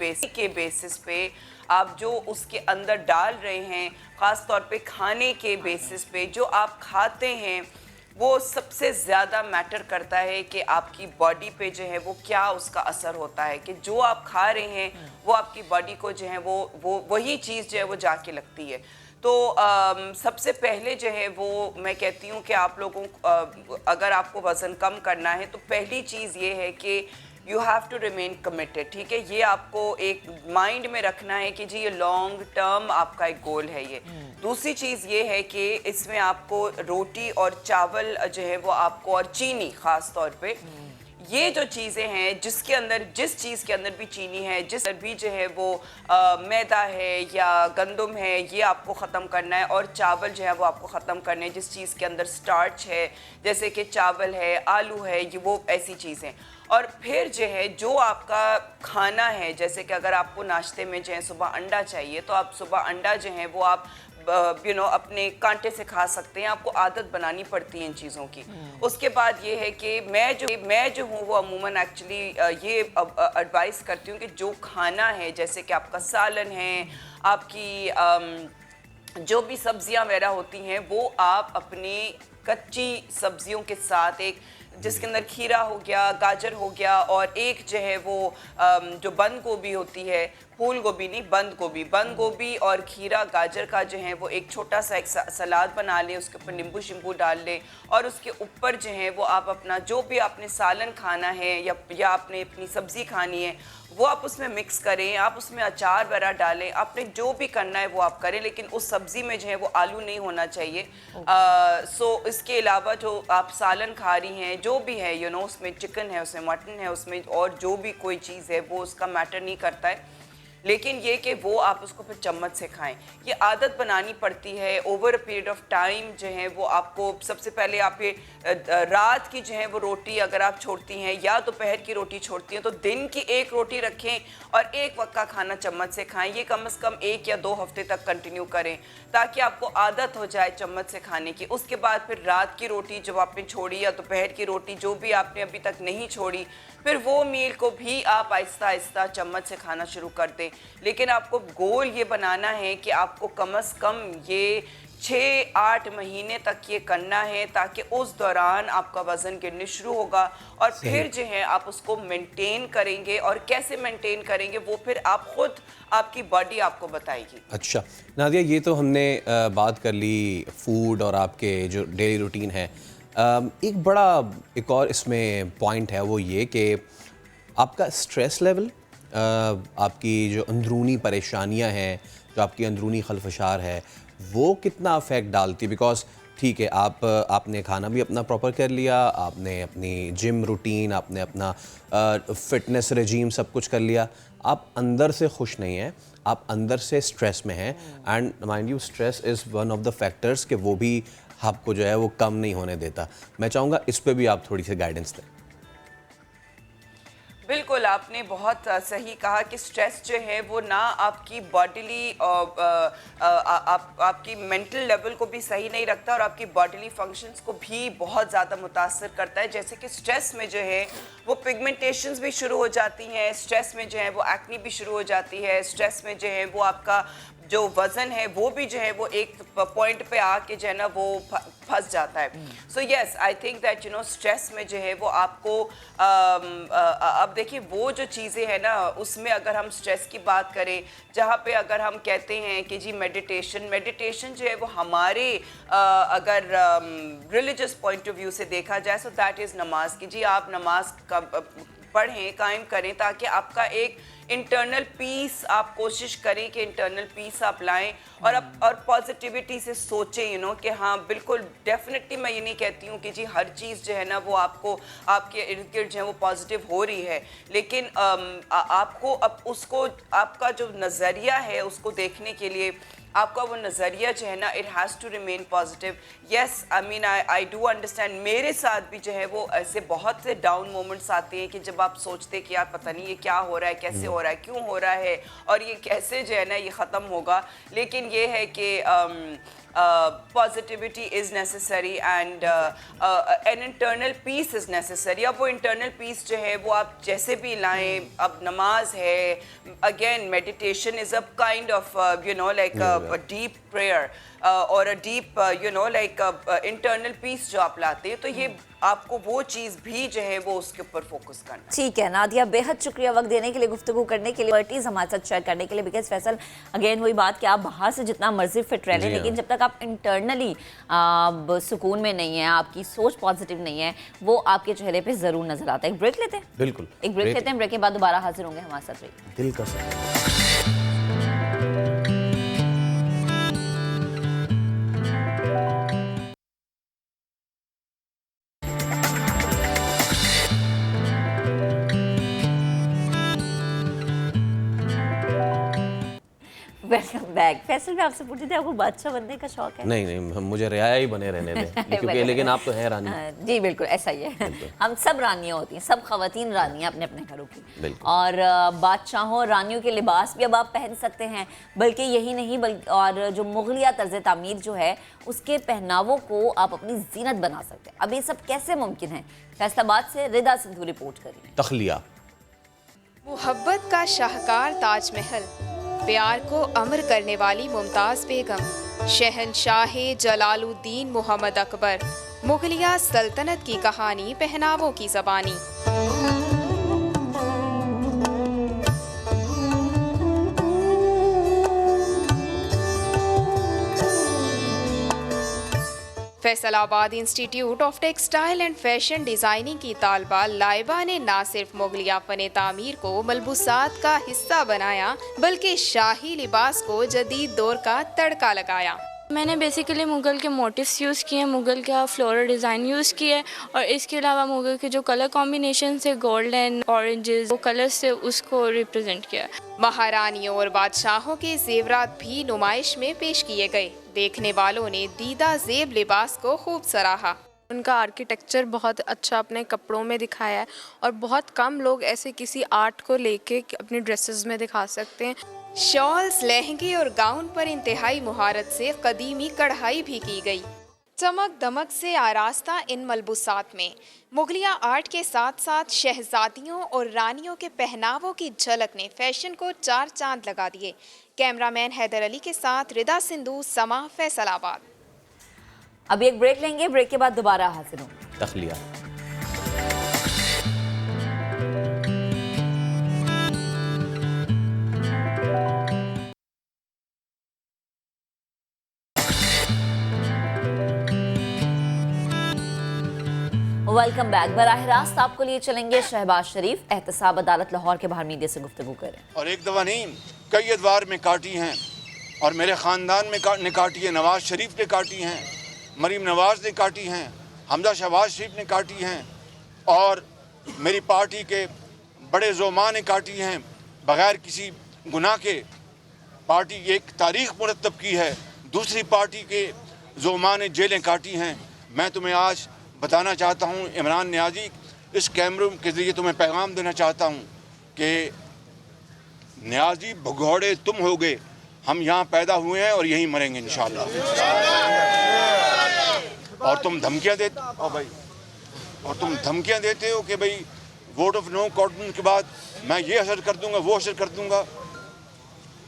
S8: बेसिस पे आप जो उसके अंदर डाल रहे हैं, ख़ास तौर पे खाने के बेसिस पे जो आप खाते हैं, वो सबसे ज़्यादा मैटर करता है कि आपकी बॉडी पे जो है वो क्या उसका असर होता है, कि जो आप खा रहे हैं वो आपकी बॉडी को जो है वो वही चीज़ जो है वो जाके लगती है। तो सबसे पहले जो है वो मैं कहती हूँ कि आप लोगों अगर आपको वज़न कम करना है तो पहली चीज़ ये है कि you have to remain committed, ठीक है। ये आपको एक माइंड में रखना है कि जी ये लॉन्ग टर्म आपका एक गोल है ये। दूसरी चीज़ ये है कि इसमें आपको रोटी और चावल जो है वो आपको, और चीनी ख़ास तौर पे, ये जो चीज़ें हैं जिसके अंदर, जिस चीज़ के अंदर भी चीनी है, जिस अंदर भी जो है वो मैदा है या गंदम है, ये आपको ख़त्म करना है। और चावल जो है वो आपको ख़त्म करने हैं, जिस चीज़ के अंदर स्टार्च है, जैसे कि चावल है, आलू है, ये वो ऐसी चीज़ें। और फिर जो है जो आपका खाना है, जैसे कि अगर आपको नाश्ते में जो है सुबह अंडा चाहिए तो आप सुबह अंडा जो है वो आप अपने कांटे से खा सकते हैं। आपको आदत बनानी पड़ती है इन चीज़ों की। उसके बाद ये है कि मैं जो हूँ वो अमूमन एक्चुअली ये एडवाइस करती हूँ कि जो खाना है, जैसे कि आपका सालन है, आपकी जो भी सब्जियां वगैरह होती हैं, वो आप अपनी कच्ची सब्जियों के साथ, एक जिसके अंदर खीरा हो गया, गाजर हो गया, और एक जो है वो जो बंद गोभी होती है, फूल गोभी नहीं, बंद गोभी और खीरा गाजर का जो है वो एक छोटा सा एक सलाद बना लें, उसके ऊपर नींबू शिम्बू डाल लें, और उसके ऊपर जो है वो आप अपना जो भी आपने सालन खाना है या आपने अपनी सब्ज़ी खानी है वो आप उसमें मिक्स करें, आप उसमें अचार वगैरह डालें, आपने जो भी करना है वो आप करें, लेकिन उस सब्ज़ी में जो है वो आलू नहीं होना चाहिए। सो इसके अलावा जो आप सालन खा रही हैं, जो भी है, यू नो, उसमें चिकन है, उसमें मटन है, उसमें और जो भी कोई चीज़ है वो उसका मैटर नहीं करता है, लेकिन ये कि वो आप उसको फिर चम्मच से खाएं। ये आदत बनानी पड़ती है over a period of time. जो है वो आपको सबसे पहले आप ये रात की जो है वो रोटी अगर आप छोड़ती हैं या दोपहर की रोटी छोड़ती हैं तो दिन की एक रोटी रखें और एक वक्त का खाना चम्मच से खाएं। ये कम से कम 1 या 2 हफ्ते तक कंटिन्यू करें ताकि आपको आदत हो जाए चम्मच से खाने की। उसके बाद फिर रात की रोटी जब आपने छोड़ी या दोपहर की रोटी जो भी आपने अभी तक नहीं छोड़ी, फिर वो मील को भी आप आहिस्ता आहिस्ता चम्मच से खाना शुरू कर दें। लेकिन आपको गोल ये बनाना है कि आपको कम से कम ये 6-8 महीने तक ये करना है ताकि उस दौरान आपका वज़न गिरने शुरू होगा और फिर जो है आप उसको मेंटेन करेंगे। और कैसे मेंटेन करेंगे वो फिर आप खुद, आपकी बॉडी आपको बताएगी।
S2: अच्छा नादिया, ये तो हमने बात कर ली फूड और आपके जो डेली रूटीन है। एक और इसमें पॉइंट है वो ये कि आपका स्ट्रेस लेवल, आपकी जो अंदरूनी परेशानियां हैं, जो आपकी अंदरूनी खलफशार है, वो कितना अफेक्ट डालती है। बिकॉज ठीक है, आपने खाना भी अपना प्रॉपर कर लिया, आपने अपनी जिम रूटीन, आपने अपना फिटनेस रेजीम सब कुछ कर लिया, आप अंदर से खुश नहीं हैं, आप अंदर से स्ट्रेस में हैं। And mind you, stress is one of the factors कि वो भी आपको जो है वो कम नहीं होने देता। मैं चाहूँगा इस पे भी आप थोड़ी सी गाइडेंस दें।
S8: बिल्कुल, आपने बहुत सही कहा कि स्ट्रेस जो है वो ना आपकी बॉडीली आपकी मेंटल लेवल को भी सही नहीं रखता और आपकी बॉडीली फंक्शंस को भी बहुत ज़्यादा मुतासर करता है। जैसे कि स्ट्रेस में जो है वो पिगमेंटेशंस भी शुरू हो जाती हैं, स्ट्रेस में जो है वो एक्ने भी शुरू हो जाती है, स्ट्रेस में जो है वो आपका जो वज़न है वो भी जो है वो एक पॉइंट पे आके जो है ना वो फंस जाता है। So yes, I think that you know stress में जो है वो आपको अब देखिए वो जो चीज़ें हैं ना उसमें अगर हम स्ट्रेस की बात करें, जहाँ पे अगर हम कहते हैं कि जी मेडिटेशन जो है वो हमारे अगर रिलीजियस पॉइंट ऑफ व्यू से देखा जाए तो दैट इज़ नमाज। कि जी आप नमाज का पढ़ें, कायम करें ताकि आपका एक इंटरनल पीस, आप कोशिश करें कि इंटरनल पीस आप लाएं और पॉजिटिविटी से सोचें, यू नो, कि हाँ बिल्कुल डेफिनेटली मैं ये नहीं कहती हूँ कि जी हर चीज़ जो है ना वो आपको आपके इर्द गिर्द जो है वो पॉजिटिव हो रही है, लेकिन आपको अब उसको, आपका जो नज़रिया है उसको देखने के लिए आपका वो नज़रिया जो है ना it has to remain positive. Yes, I mean I do understand, मेरे साथ भी जो है वो ऐसे बहुत से डाउन मोमेंट्स आते हैं कि जब आप सोचते कि यार पता नहीं ये क्या हो रहा है, कैसे हो हो रहा है, क्यों हो रहा है और ये कैसे जो है ना ये ख़त्म होगा। लेकिन ये है कि positivity is necessary and an internal peace is necessary. अब वो इंटरनल पीस जो है वो आप जैसे भी लाएं, अब नमाज है, again meditation is a kind of you know like a deep prayer और a deep you know like internal peace जो आप लाते हैं, तो ये आपको वो चीज़ भी जो है वो उसके ऊपर फोकस करना।
S1: ठीक है नादिया, बेहद शुक्रिया वक्त देने के लिए, गुफ्तगू करने के लिए, एक्सपर्टीज हमारे साथ शेयर करने के लिए। बिकॉज फैसल अगेन वही बात कि आप बाहर से जितना मर्जी फिट रह लें, लेकिन जब तक आप इंटरनली सुकून में नहीं है, आपकी सोच पॉजिटिव नहीं है, वो आपके चेहरे पे जरूर नजर आता है। एक ब्रेक लेते हैं,
S2: बिल्कुल
S1: एक ब्रेक लेते हैं, ब्रेक के बाद दोबारा हाजिर होंगे हमारे साथ।
S2: दिल का
S1: वेलकम बैक। फैसल मैं आपसे पूछी थी, आपको बादशाह बनने का शौक है?
S2: नहीं नहीं, मुझे रियाया ही बने रहने दें क्योंकि लेकिन आप तो हैं रानी।
S1: जी बिल्कुल ऐसा ही है। हम सब रानियाँ होती हैं, सब खवातीन रानियाँ अपने अपने घरों की। और बादशाहों रानियों के लिबास भी अब आप पहन सकते हैं, बल्कि यही नहीं बल्कि और जो मुगलिया तर्ज तामीर जो है उसके पहनावों को आप अपनी जीनत बना सकते हैं। अब ये सब कैसे मुमकिन है? फैसलाबाद से रिदा सिंधु रिपोर्ट करिए।
S2: तखलिया।
S9: मोहब्बत का शाहकार ताजमहल, प्यार को अमर करने वाली मुमताज़ बेगम, शहनशाह जलालुद्दीन मोहम्मद अकबर, मुगलिया सल्तनत की कहानी पहनावों की ज़बानी। Faisalabad institute of textile and fashion designing की तालबा लाइबा ने ना सिर्फ मुगलिया फन तामीर को मलबूसात का हिस्सा बनाया, बल्कि शाही लिबास को जदीद दौर का तड़का लगाया।
S10: मैंने बेसिकली मुगल के मोटिव्स यूज़ किए, मुगल का फ्लोरल डिज़ाइन यूज़ किए और इसके अलावा मुगल के जो कलर कॉम्बिनेशन से गोल्ड एंड ऑरेंजेस वो कलर्स से उसको रिप्रेजेंट किया।
S9: महारानियों और बादशाहों के जेवरात भी नुमाइश में पेश किए गए। देखने वालों ने दीदा जेब लिबास को खूब सराहा।
S11: उनका आर्किटेक्चर बहुत अच्छा अपने कपड़ों में दिखाया है और बहुत कम लोग ऐसे किसी आर्ट को लेके अपनी ड्रेसेस में दिखा सकते हैं।
S9: शॉल्स, लहंगे और गाउन पर इंतहाई मुहारत से कदीमी कढ़ाई भी की गई। चमक दमक से आरास्ता इन मलबूसात में मुगलिया आर्ट के साथ साथ शहजादियों और रानियों के पहनावों की झलक ने फैशन को चार चांद लगा दिए। कैमरामैन हैदर अली के साथ रिदा सिंधु, समा, फैसलाबाद।
S1: अभी एक ब्रेक लेंगे, ब्रेक के बाद दोबारा हाजिर होंगे।
S2: तखलिया।
S1: Welcome back. बराह रास्त आपको लिए चलेंगे शहबाज शरीफ एहतसाब अदालत लाहौर के बाहर मीडिया से गुफ्तगू करें।
S12: और एक दफ़ा नहीं कई अदवार में काटी हैं और मेरे ख़ानदान में ने काटी है। नवाज़ शरीफ ने काटी हैं, मरीम नवाज़ ने काटी हैं, हमजा शहबाज शरीफ ने काटी हैं और मेरी पार्टी के बड़े ज़ोमा ने काटी हैं बग़ैर किसी गुनाह के। पार्टी एक तारीख़ मुरतब की है, दूसरी पार्टी के ज़ोमा ने जेलें काटी हैं। मैं तुम्हें आज बताना चाहता हूँ इमरान नियाज़ी, इस कैमरे के ज़रिए तुम्हें पैगाम देना चाहता हूँ कि नियाज़ी भगोड़े तुम हो गए, हम यहाँ पैदा हुए हैं और यहीं मरेंगे इंशाअल्लाह। और तुम धमकियाँ देते हो कि भाई वोट ऑफ नो कॉन्फिडेंस के बाद मैं ये असर कर दूंगा, वो असर कर दूंगा।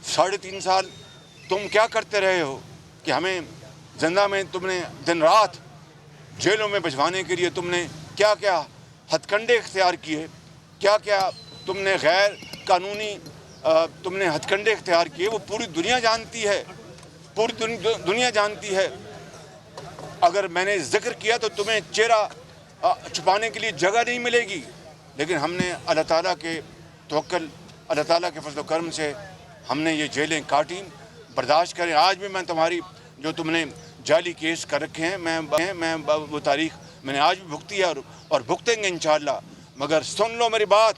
S12: 3.5 साल तुम क्या करते रहे हो कि हमें जिंदा में तुमने दिन रात जेलों में भिजवाने के लिए तुमने क्या क्या हथकंडे इख्तियार किए, क्या क्या तुमने गैर कानूनी तुमने हथकंडे इख्तियार किए, वो पूरी दुनिया जानती है, पूरी दुनिया जानती है। अगर मैंने जिक्र किया तो तुम्हें चेहरा छुपाने के लिए जगह नहीं मिलेगी, लेकिन हमने अल्लाह ताला के तवक्कल, अल्लाह ताला के फज़ल करम से हमने ये जेलें काटी, बर्दाश्त करें। आज भी मैं तुम्हारी जो तुमने जाली केस कर रखे हैं, मैं वो तारीख मैंने आज भी भुगती है और भुगतेंगे इंशाअल्लाह। मगर सुन लो मेरी बात,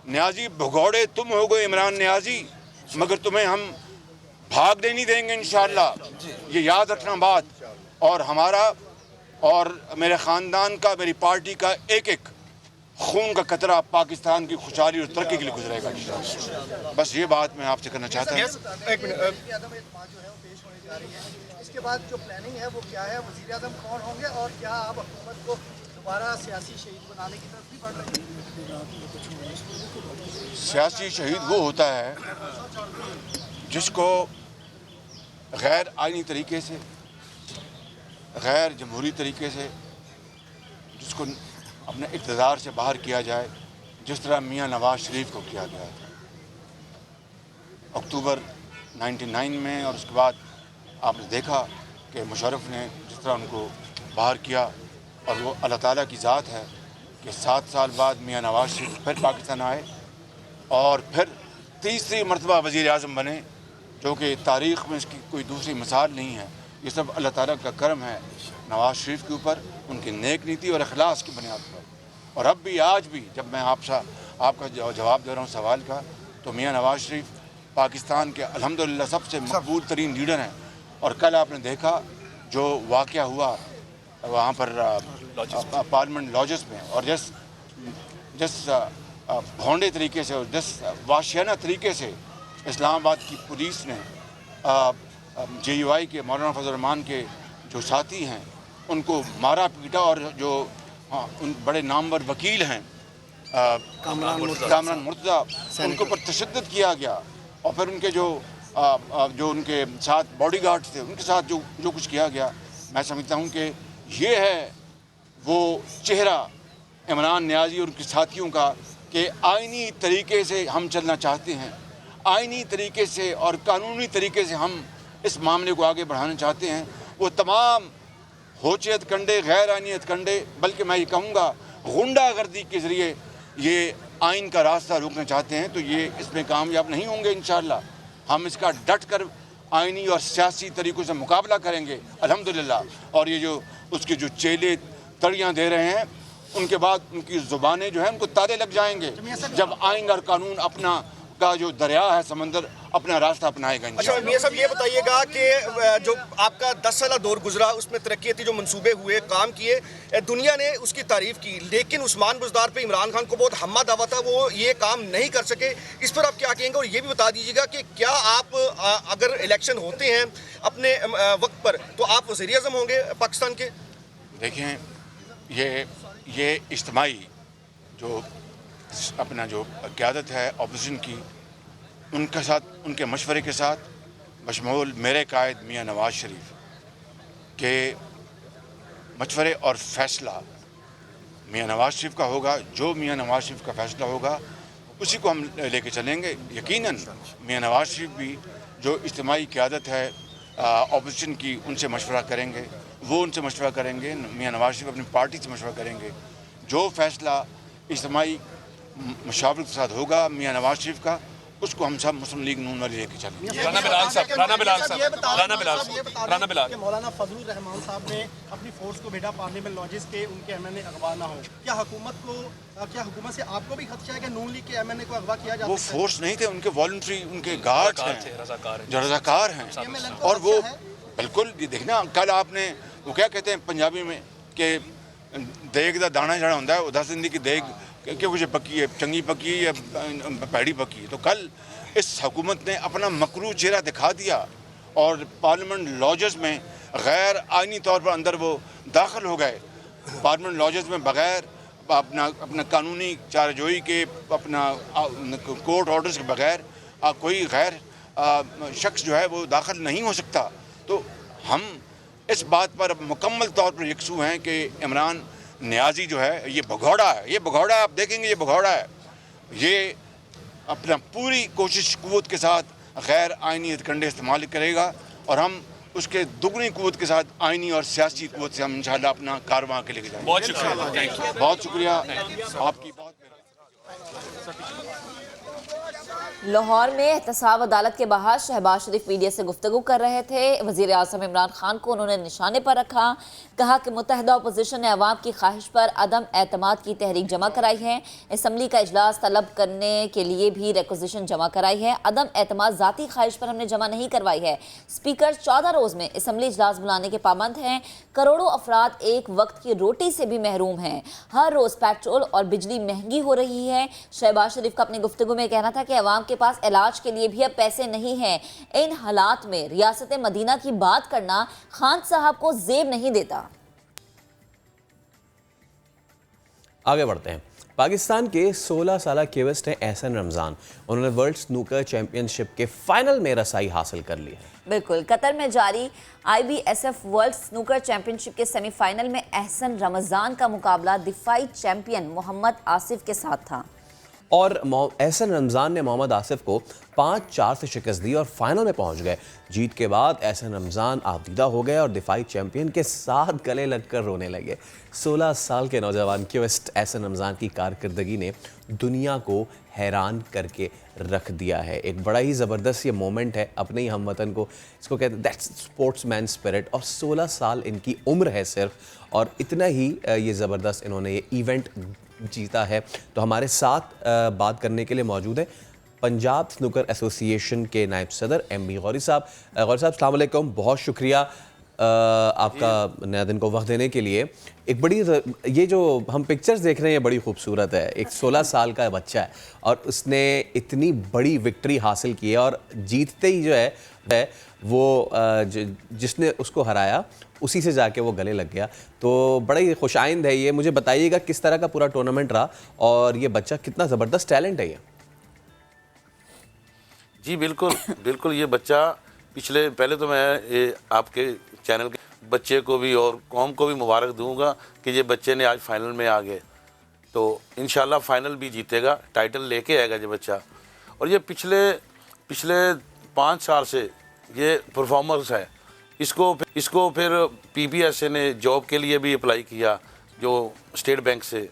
S12: नियाज़ी भगोड़े तुम हो गए इमरान नियाज़ी, मगर तुम्हें हम भागने नहीं देंगे इंशाअल्लाह, ये याद रखना बात। और हमारा और मेरे ख़ानदान का, मेरी पार्टी का एक एक खून का कतरा पाकिस्तान की खुशहाली और तरक्की के लिए गुजरेगा। बस ये बात मैं आपसे करना चाहता हूँ।
S13: एक मिनट, इसके बाद जो प्लानिंग है वो क्या है? वज़ीर आज़म कौन होंगे और क्या आप हुकूमत को दोबारा सियासी शहीद बनाने की तरफ भी बढ़ रहे हैं?
S12: सियासी शहीद वो होता है जिसको गैर आइनी तरीके से, गैर जमहूरी तरीके से, जिसको अपने इक़्तिदार से बाहर किया जाए, जिस तरह मियाँ नवाज शरीफ को किया गया था अक्टूबर 99 में। और उसके बाद आपने देखा कि मुशर्रफ ने जिस तरह उनको बाहर किया, और वो अल्लाह ताला की ज़ात है कि 7 साल बाद मियाँ नवाज शरीफ फिर पाकिस्तान आए और फिर तीसरी मरतबा वज़ीर आज़म बने, जो कि तारीख़ में इसकी कोई दूसरी मिसाल नहीं है। ये सब अल्लाह ताला का करम है नवाज शरीफ के ऊपर, उनकी नेक नीति और अखलास की बुनियाद पर। और अब भी, आज भी जब मैं आपका जवाब दे रहा हूँ सवाल का, तो मियाँ नवाज शरीफ पाकिस्तान के अल्हम्दुलिल्लाह सबसे मकबूल तरीन लीडर हैं। और कल आपने देखा जो वाक़या हुआ वहाँ पर पार्लियामेंट लॉजेस में, और जिस भोंडे तरीके से और जिस वाशियाना तरीके से इस्लामाबाद की पुलिस ने JUI के मौलाना फजल रहमान के जो साथी हैं उनको मारा पीटा, और जो उन बड़े नामवर वकील हैं कामरान मुर्तज़ा, उनको पर तशद्दुद किया गया। और फिर उनके जो उनके साथ बॉडीगार्ड्स थे उनके साथ जो कुछ किया गया, मैं समझता हूँ कि ये है वो चेहरा इमरान नियाज़ी और उनके साथियों का कि आइनी तरीके से हम चलना चाहते हैं, आइनी तरीके से और कानूनी तरीके से हम इस मामले को आगे बढ़ाना चाहते हैं। वो तमाम होचे हथकंडे, गैर आइनी हथकंडे, बल्कि मैं ये कहूँगा गुंडागर्दी के ज़रिए ये आइन का रास्ता रोकना चाहते हैं, तो ये इसमें कामयाब नहीं होंगे इंशाअल्लाह। हम इसका डट कर आइनी और सियासी तरीक़ों से मुकाबला करेंगे अल्हम्दुलिल्लाह। और ये जो उसके जो चेले तड़ियाँ दे रहे हैं, उनके बाद उनकी ज़ुबानें जो हैं उनको ताले लग जाएंगे जब आइन और कानून अपना का जो दरिया है समंदर अपना रास्ता अपनाएगा।
S13: अच्छा मियां साहब, ये बताइएगा कि जो आपका 10 साल दौर गुजरा उसमें तरक्की जो मंसूबे हुए, काम किए, दुनिया ने उसकी तारीफ की, लेकिन उस्मान बुज़दार पे इमरान खान को बहुत हम्मा दावा था, वो ये काम नहीं कर सके। इस पर आप क्या कहेंगे? और ये भी बता दीजिएगा कि क्या आप अगर इलेक्शन होते हैं अपने वक्त पर तो आप वज़ीर आज़म होंगे पाकिस्तान के?
S12: देखें, ये इज्तिमाई जो अपना जो क़यादत है अपोजिशन की, उनके साथ, उनके मशवरे के साथ, बशमूल मेरे कायद मियाँ नवाज शरीफ के मशवरे और फ़ैसला मियाँ नवाज शरीफ का होगा। जो मियाँ नवाज शरीफ का फ़ैसला होगा उसी को हम लेके चलेंगे। यकीनन मियाँ नवाज शरीफ भी जो इज्तिमाई क़यादत है अपोजिशन की, उनसे मशवरा करेंगे, वो उनसे मशवरा करेंगे, मियाँ नवाज शरीफ अपनी पार्टी से मशवरा करेंगे। जो फ़ैसला इज्तिमाई मुशावरत के साथ होगा मियाँ नवाज शरीफ का, उसको हम सब मुस्लिम लीग नून वाली लेके चलेंगे।
S13: मौलाना फजलुर रहमान साहब ने अपनी फोर्स को भेजा पार्लियामेंट लॉजेस के उनके MNA अगवा ना हो, क्या हुकूमत से आपको भी खदशा है कि नून लीग के MNA को अगवा किया जा?
S12: वो फोर्स नहीं थे, उनके वॉलंटरी, उनके गार्ड हैं जो रज़ाकार हैं। और वो बिल्कुल, ये देखना, कल आपने वो क्या कहते हैं पंजाबी में कि देग का दाना जड़ा होता है वो 10 दिन की देग कि कुछ पक्की है, चंगी पक्की है या पैड़ी पक्की है। तो कल इस हुकूमत ने अपना मकरू चेहरा दिखा दिया और पार्लियामेंट लॉजेस में गैर आइनी तौर पर अंदर वो दाखिल हो गए। पार्लियामेंट लॉजेस में बग़ैर अपना कानूनी चाराजोई के, अपना कोर्ट ऑर्डर्स के बगैर कोई गैर शख्स जो है वो दाखिल नहीं हो सकता। तो हम इस बात पर मुकम्मल तौर पर यकसू हैं कि इमरान नियाज़ी जो है ये भगौड़ा है, ये भगौड़ा है, आप देखेंगे ये भगौड़ा है। ये अपना पूरी कोशिश कुव्वत के साथ गैर आइनी हथकंडे इस्तेमाल करेगा और हम उसके दुगनी कुव्वत के साथ आइनी और सियासी कुव्वत से हम इंशाअल्लाह अपना कारवां के लेके जाएंगे।
S7: बहुत शुक्रिया,
S12: बहुत शुक्रिया आपकी। बहुत
S1: लाहौर में एहतसाब अदालत के बाहर शहबाज शरीफ मीडिया से गुफ्तगू कर रहे थे। वज़ीर आज़म इमरान खान को उन्होंने निशाने पर रखा। कहा कि मुत्तहिदा अपोजिशन ने अवाम की ख्वाहिश पर अदम एतमाद की तहरीक जमा कराई है। असम्बली का इजलास तलब करने के लिए भी रिक्वेजिशन जमा कराई है। अदम एतमाद ज़ाती ख्वाहिश पर हमने जमा नहीं करवाई है। स्पीकर 14 रोज़ में असम्बली इजलास बुलाने के पाबंद हैं। करोड़ों अफराद एक वक्त की रोटी से भी महरूम हैं। हर रोज़ पेट्रोल और बिजली महंगी हो रही है। शहबाज शरीफ का अपनी गुफ्तगू में कहना था कि अवाम के पास इलाज के लिए भी अब पैसे नहीं हैं। इन हालात में रियासत मदीना की बात करना खान साहब को जेब नहीं देता।
S2: आगे बढ़ते हैं। पाकिस्तान के 16 साल केविस्ट हैं एहसन रमज़ान। उन्होंने वर्ल्ड स्नूकर चैंपियनशिप के फाइनल में रसाई हासिल कर ली है।
S1: बिल्कुल, कतर में जारी IBSF वर्ल्ड स्नूकर चैंपियनशिप के सेमीफाइनल में एहसन रमज़ान का मुकाबला दिफाई चैंपियन मोहम्मद आसिफ के साथ था
S2: और एहसन रमज़ान ने मोहम्मद आसिफ को 5-4 से शिकस्त दी और फाइनल में पहुंच गए। जीत के बाद एहसन रमज़ान आबदीदा हो गए और दिफाई चैंपियन के साथ गले लगकर रोने लगे। 16 साल के नौजवान क्वेस्ट एहसन रमज़ान की कारकर्दगी ने दुनिया को हैरान करके रख दिया है। एक बड़ा ही ज़बरदस्त ये मोमेंट है अपने ही हमवतन को, इसको कहते हैं दैट्स स्पोर्ट्समैन स्पिरिट। और 16 साल इनकी उम्र है सिर्फ, और इतना ही ये ज़बरदस्त इन्होंने ये इवेंट जीता है। तो हमारे साथ बात करने के लिए मौजूद है पंजाब स्नूकर एसोसिएशन के नायब सदर MB गौरी साहब। गौरी साहब अस्सलाम वालेकुम, बहुत शुक्रिया आपका नया दिन को वक्त देने के लिए। एक बड़ी ये जो हम पिक्चर्स देख रहे हैं ये बड़ी खूबसूरत है। एक 16 साल का बच्चा है और उसने इतनी बड़ी विक्ट्री हासिल की है और जीतते ही जो है वो जिसने उसको हराया उसी से जाके वो गले लग गया। तो बड़ा ही खुशाइंद है ये। मुझे बताइएगा किस तरह का पूरा टूर्नामेंट रहा और ये बच्चा कितना ज़बरदस्त टैलेंट है ये।
S14: जी बिल्कुल बिल्कुल, ये बच्चा पहले तो मैं ये आपके चैनल के बच्चे को भी और कौम को भी मुबारक दूंगा कि ये बच्चे ने आज फाइनल में आ गए। तो इंशाल्लाह फाइनल भी जीतेगा, टाइटल लेके आएगा ये बच्चा। और ये पिछले 5 साल से ये परफॉर्मर्स है। इसको फिर PBSA ने जॉब के लिए भी अप्लाई किया जो स्टेट बैंक से,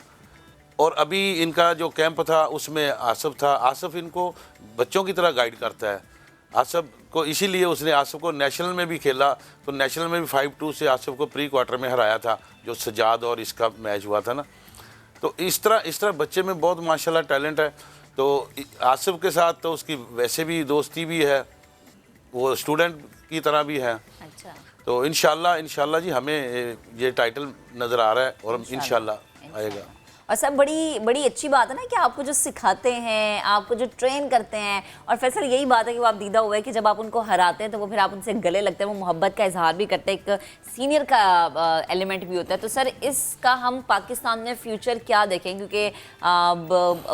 S14: और अभी इनका जो कैंप था उसमें आसिफ था। आसिफ इनको बच्चों की तरह गाइड करता है। आसिफ को इसीलिए उसने आसिफ को नेशनल में भी खेला, तो नेशनल में भी 5-2 से आसिफ को प्री क्वार्टर में हराया था जो सजाद और इसका मैच हुआ था ना। तो इस तरह बच्चे में बहुत माशाल्लाह टैलेंट है। तो आसिफ के साथ तो उसकी वैसे भी दोस्ती भी है, वो स्टूडेंट की तरह भी है।
S1: अच्छा।
S14: तो इंशाल्लाह जी हमें ये टाइटल नज़र आ रहा है और इंशाल्लाह आएगा।
S1: और सब बड़ी अच्छी बात है ना कि आपको जो सिखाते हैं, आपको जो ट्रेन करते हैं, और फैसल यही बात है कि वो आप दीदा हुआ है कि जब आप उनको हराते हैं तो वो फिर आप उनसे गले लगते हैं, वो मोहब्बत का इजहार भी करते हैं, एक सीनियर का एलिमेंट भी होता है। तो सर इसका हम पाकिस्तान में फ्यूचर क्या देखें, क्योंकि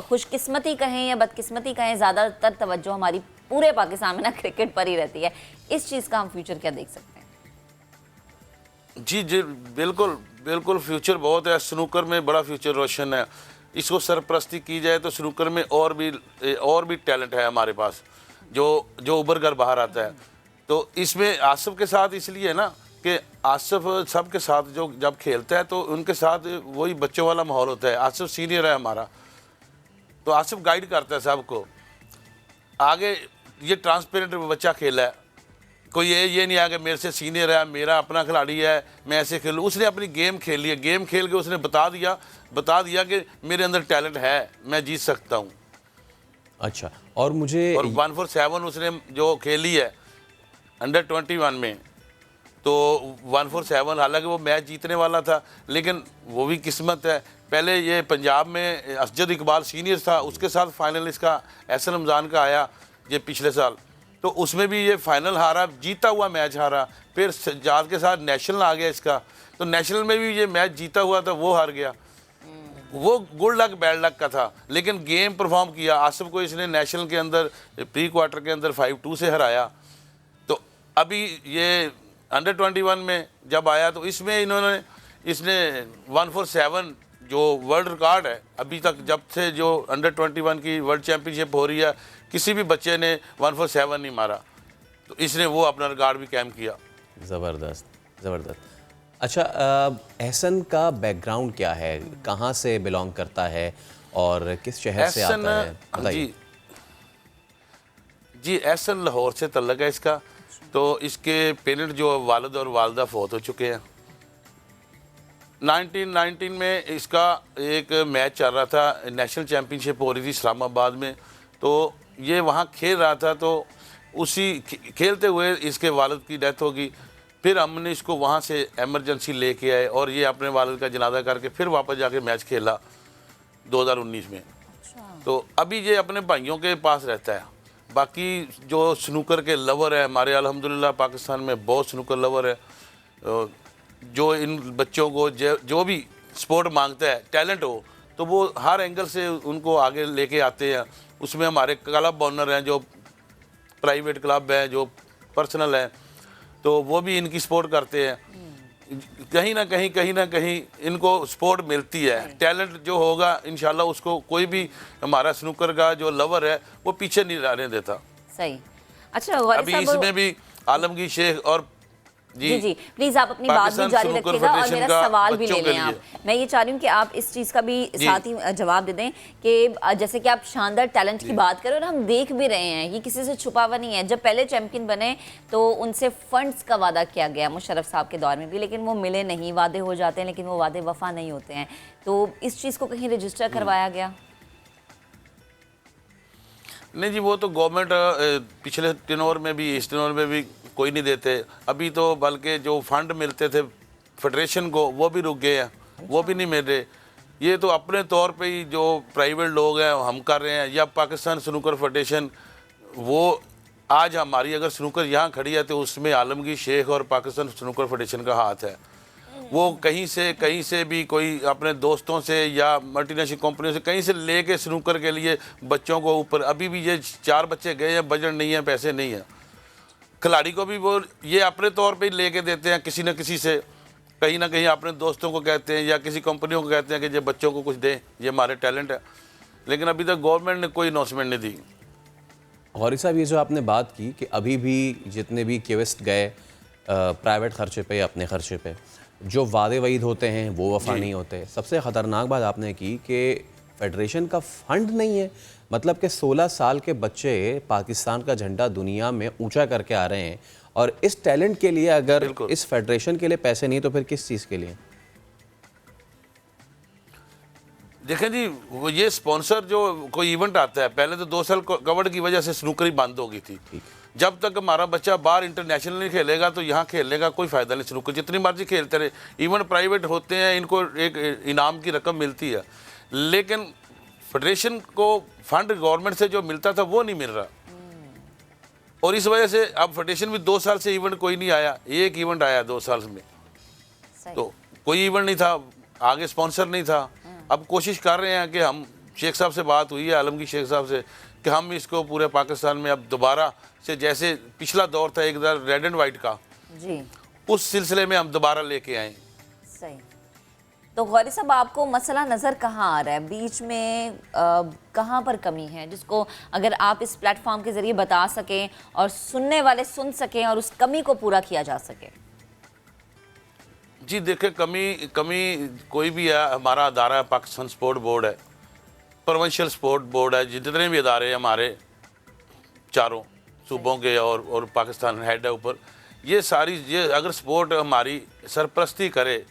S1: खुशकिस्मती कहें या बदकिस्मती कहें ज़्यादातर तवज्जो हमारी पूरे पाकिस्तान में ना क्रिकेट पर ही रहती है। इस चीज़ का हम फ्यूचर क्या देख सकते हैं?
S14: जी बिल्कुल फ्यूचर बहुत है। स्नूकर में बड़ा फ्यूचर रोशन है। इसको सरपरस्ती की जाए तो स्नूकर में और भी टैलेंट है हमारे पास जो उभर कर बाहर आता है। तो इसमें आसिफ के साथ इसलिए है ना कि आसिफ सब के साथ जो जब खेलता है तो उनके साथ वही बच्चों वाला माहौल होता है। आसिफ सीनियर है हमारा, तो आसिफ गाइड करता है सबको आगे। ये ट्रांसपेरेंट बच्चा खेला है, कोई ये नहीं आया कि मेरे से सीनियर है, मेरा अपना खिलाड़ी है, मैं ऐसे खेलूँ। उसने अपनी गेम खेली है, गेम खेल के उसने बता दिया कि मेरे अंदर टैलेंट है, मैं जीत सकता हूँ।
S2: अच्छा, और
S14: 147 उसने जो खेली है अंडर 21 में, तो 147 हालांकि वो मैच जीतने वाला था, लेकिन वो भी किस्मत है। पहले ये पंजाब में असजद इकबाल सीनियर था, उसके साथ फाइनल इसका एहसन रमज़ान का आया ये पिछले साल, तो उसमें भी ये फाइनल हारा, जीता हुआ मैच हारा। फिर सजाद के साथ नेशनल आ गया इसका, तो नेशनल में भी ये मैच जीता हुआ था, वो हार गया। वो गुड लक बैड लक का था, लेकिन गेम परफॉर्म किया। आसिफ को इसने नेशनल के अंदर प्री क्वार्टर के अंदर 5-2 से हराया। तो अभी ये अंडर 21 में जब आया तो इसमें इसने 147 जो वर्ल्ड रिकॉर्ड है अभी तक, जब से जो अंडर 21 की वर्ल्ड चैम्पियनशिप हो रही है, किसी भी बच्चे ने 147 नहीं मारा, तो इसने वो अपना रिकॉर्ड भी कायम किया।
S2: ज़बरदस्त। अच्छा, एहसन का बैकग्राउंड क्या है, कहाँ से बिलोंग करता है और किस शहर से आता है, बताइए।
S14: जी एसएल लाहौर से तल्लक है इसका। तो इसके पेरेंट जो वालिद और वालदा फौत हो चुके हैं। 1919 में इसका एक मैच चल रहा था, नेशनल चैम्पियनशिप हो रही थी इस्लामाबाद में, तो ये वहाँ खेल रहा था, तो उसी खेलते हुए इसके वालिद की डेथ होगी। फिर हमने इसको वहाँ से एमरजेंसी लेके आए और ये अपने वालिद का जनाजा करके फिर वापस जाके मैच खेला 2019 में। तो अभी ये अपने भाइयों के पास रहता है। बाकी जो स्नूकर के लवर है हमारे, अल्हम्दुलिल्लाह पाकिस्तान में बहुत स्नूकर लवर है। जो इन बच्चों को जो भी स्पोर्ट मांगता है, टैलेंट हो, तो वो हर एंगल से उनको आगे लेके आते हैं। उसमें हमारे क्लब ओनर हैं, जो प्राइवेट क्लब है, जो पर्सनल है, तो वो भी इनकी सपोर्ट करते हैं। कहीं ना कहीं इनको सपोर्ट मिलती है। टैलेंट जो होगा इंशाल्लाह उसको कोई भी हमारा स्नूकर का जो लवर है वो पीछे नहीं रहने देता।
S1: सही। अच्छा गौरी
S14: अभी
S1: साहब,
S14: इसमें भी आलमगीर शेख और
S1: जी प्लीज आप अपनी बात भी जारी रखिएगा और मेरा सवाल भी ले लें आप। मैं ये चाह रही हूँ कि आप इस चीज़ का भी साथ ही जवाब दे दें कि जैसे कि आप शानदार टैलेंट की बात करें और हम देख भी रहे हैं, ये किसी से छुपा हुआ नहीं है। जब पहले चैंपियन बने तो उनसे फंड्स का वादा किया गया मुशर्रफ साहब के दौर में भी, लेकिन वो मिले नहीं। वादे हो जाते हैं लेकिन वो वादे वफा नहीं होते हैं। तो इस चीज़ को कहीं रजिस्टर करवाया गया?
S14: नहीं जी, वो तो गवर्नमेंट पिछले टेनोर में भी इस टेनोर में भी कोई नहीं देते। अभी तो बल्कि जो फंड मिलते थे फेडरेशन को वो भी रुक गए हैं, वो भी नहीं मिल रहे। ये तो अपने तौर पे ही जो प्राइवेट लोग हैं हम कर रहे हैं, या पाकिस्तान स्नूकर फेडरेशन, वो आज हमारी अगर स्नूकर यहाँ खड़ी है तो उसमें आलमगीर शेख और पाकिस्तान स्नूकर फेडरेशन का हाथ है। वो कहीं से भी कोई अपने दोस्तों से या मल्टीनेशनल कंपनियों से कहीं से लेके स्नूकर के लिए बच्चों को ऊपर, अभी भी ये 4 बच्चे गए हैं, बजट नहीं है, पैसे नहीं है। खिलाड़ी को भी वो ये अपने तौर पे लेके देते हैं किसी न किसी से, कहीं ना कहीं अपने दोस्तों को कहते हैं या किसी कंपनियों को कहते हैं कि ये बच्चों को कुछ दें, ये हमारे टैलेंट है। लेकिन अभी तक गवर्नमेंट ने कोई अनाउंसमेंट नहीं दी।
S2: गौरी साहब, ये जो आपने बात की कि अभी भी जितने भी केविस्ट गए प्राइवेट खर्चे पे या अपने खर्चे पे, जो वादे वईद होते हैं वो वफा नहीं होते। सबसे ख़तरनाक बात आपने की कि फेडरेशन का फंड नहीं है। मतलब कि 16 साल के बच्चे पाकिस्तान का झंडा दुनिया में ऊंचा करके आ रहे हैं, और इस टैलेंट के लिए अगर इस फेडरेशन के लिए पैसे नहीं तो फिर किस चीज़ के लिए?
S14: देखें जी, वो ये स्पॉन्सर जो कोई इवेंट आता है, पहले तो 2 साल कोविड की वजह से स्नूकरी बंद हो गई थी। जब तक हमारा बच्चा बाहर इंटरनेशनल नहीं खेलेगा तो यहाँ खेलने का कोई फ़ायदा नहीं। स्नूकर जितनी मर्जी खेलते रहे, इवेंट प्राइवेट होते हैं, इनको एक इनाम की रकम मिलती है, लेकिन फेडरेशन को फंड गवर्नमेंट से जो मिलता था वो नहीं मिल रहा। और इस वजह से अब फेडरेशन भी 2 साल से इवेंट कोई नहीं आया। एक इवेंट आया 2 साल में, तो कोई इवेंट नहीं था, आगे स्पॉन्सर नहीं था। अब कोशिश कर रहे हैं कि हम, शेख साहब से बात हुई है, आलमगीर शेख साहब से, कि हम इसको पूरे पाकिस्तान में अब दोबारा से, जैसे पिछला दौर था एक रेड एंड वाइट का
S1: जी,
S14: उस सिलसिले में हम दोबारा लेके आए।
S1: सही। तो गौरी साहब, आपको मसला नज़र कहाँ आ रहा है बीच में? कहाँ पर कमी है जिसको अगर आप इस प्लेटफॉर्म के ज़रिए बता सकें और सुनने वाले सुन सकें और उस कमी को पूरा किया जा सके?
S14: जी देखिए, कमी कोई भी है, हमारा अदारा है पाकिस्तान स्पोर्ट बोर्ड है, प्रोविंशियल स्पोर्ट बोर्ड है, जितने भी अदारे हमारे चारों सूबों के और पाकिस्तान हेड है ऊपर, ये अगर स्पोर्ट हमारी सरपरस्ती करे,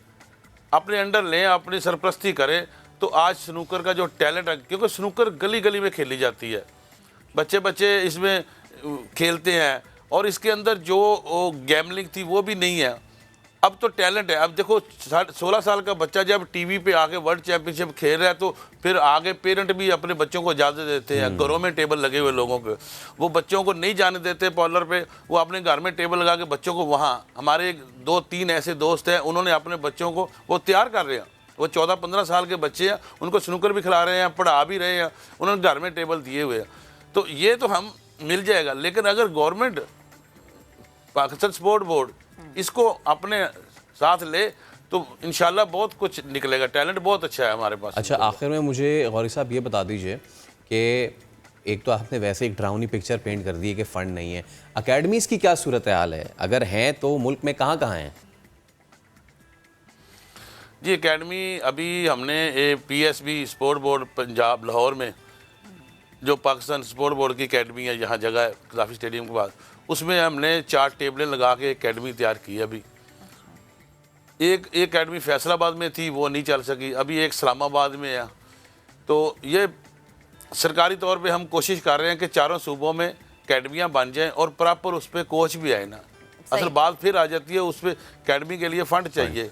S14: अपने अंडर लें, अपनी सरपरस्ती करें, तो आज स्नूकर का जो टैलेंट है, क्योंकि स्नूकर गली गली में खेली जाती है, बच्चे इसमें खेलते हैं, और इसके अंदर जो गैमलिंग थी वो भी नहीं है। अब तो टैलेंट है। अब देखो 16 साल का बच्चा जब टीवी पे आके वर्ल्ड चैंपियनशिप खेल रहा है, तो फिर आगे पेरेंट भी अपने बच्चों को इजाज़त देते हैं। घरों में टेबल लगे हुए लोगों के, वो बच्चों को नहीं जाने देते पार्लर पे, वो अपने घर में टेबल लगा के बच्चों को, वहाँ हमारे 2-3 ऐसे दोस्त हैं, उन्होंने अपने बच्चों को वो तैयार कर रहे हैं। वो 14-15 साल के बच्चे हैं, उनको स्नूकर भी खिला रहे हैं, पढ़ा भी रहे हैं, उन्होंने घर में टेबल दिए हुए हैं। तो ये तो हम मिल जाएगा, लेकिन अगर गवर्नमेंट, पाकिस्तान स्पोर्ट बोर्ड इसको अपने साथ ले तो इंशाल्लाह बहुत कुछ निकलेगा। टैलेंट बहुत अच्छा है हमारे पास।
S2: अच्छा, आखिर में मुझे गौरी साहब ये बता दीजिए कि एक तो आपने वैसे एक ड्राउनी पिक्चर पेंट कर दी है कि फ़ंड नहीं है, अकेडमीज़ की क्या सूरत हाल है? अगर हैं तो मुल्क में कहाँ कहाँ हैं?
S14: जी एकेडमी अभी हमने PSB sport board Punjab Lahore में जो पाकिस्तान स्पोर्ट बोर्ड की एकेडमी है, यहाँ जगह है कदाफी स्टेडियम के बाद, उसमें हमने 4 टेबलें लगा के एकेडमी तैयार की है। अभी एक एकेडमी फैसलाबाद में थी, वो नहीं चल सकी, अभी एक इस्लामाबाद में है। तो ये सरकारी तौर पे हम कोशिश कर रहे हैं कि चारों सूबों में एकेडमियाँ बन जाएं और प्रॉपर उस पर कोच भी आए ना। असल बात फिर आ जाती है, उस पर एकेडमी के लिए फंड चाहिए,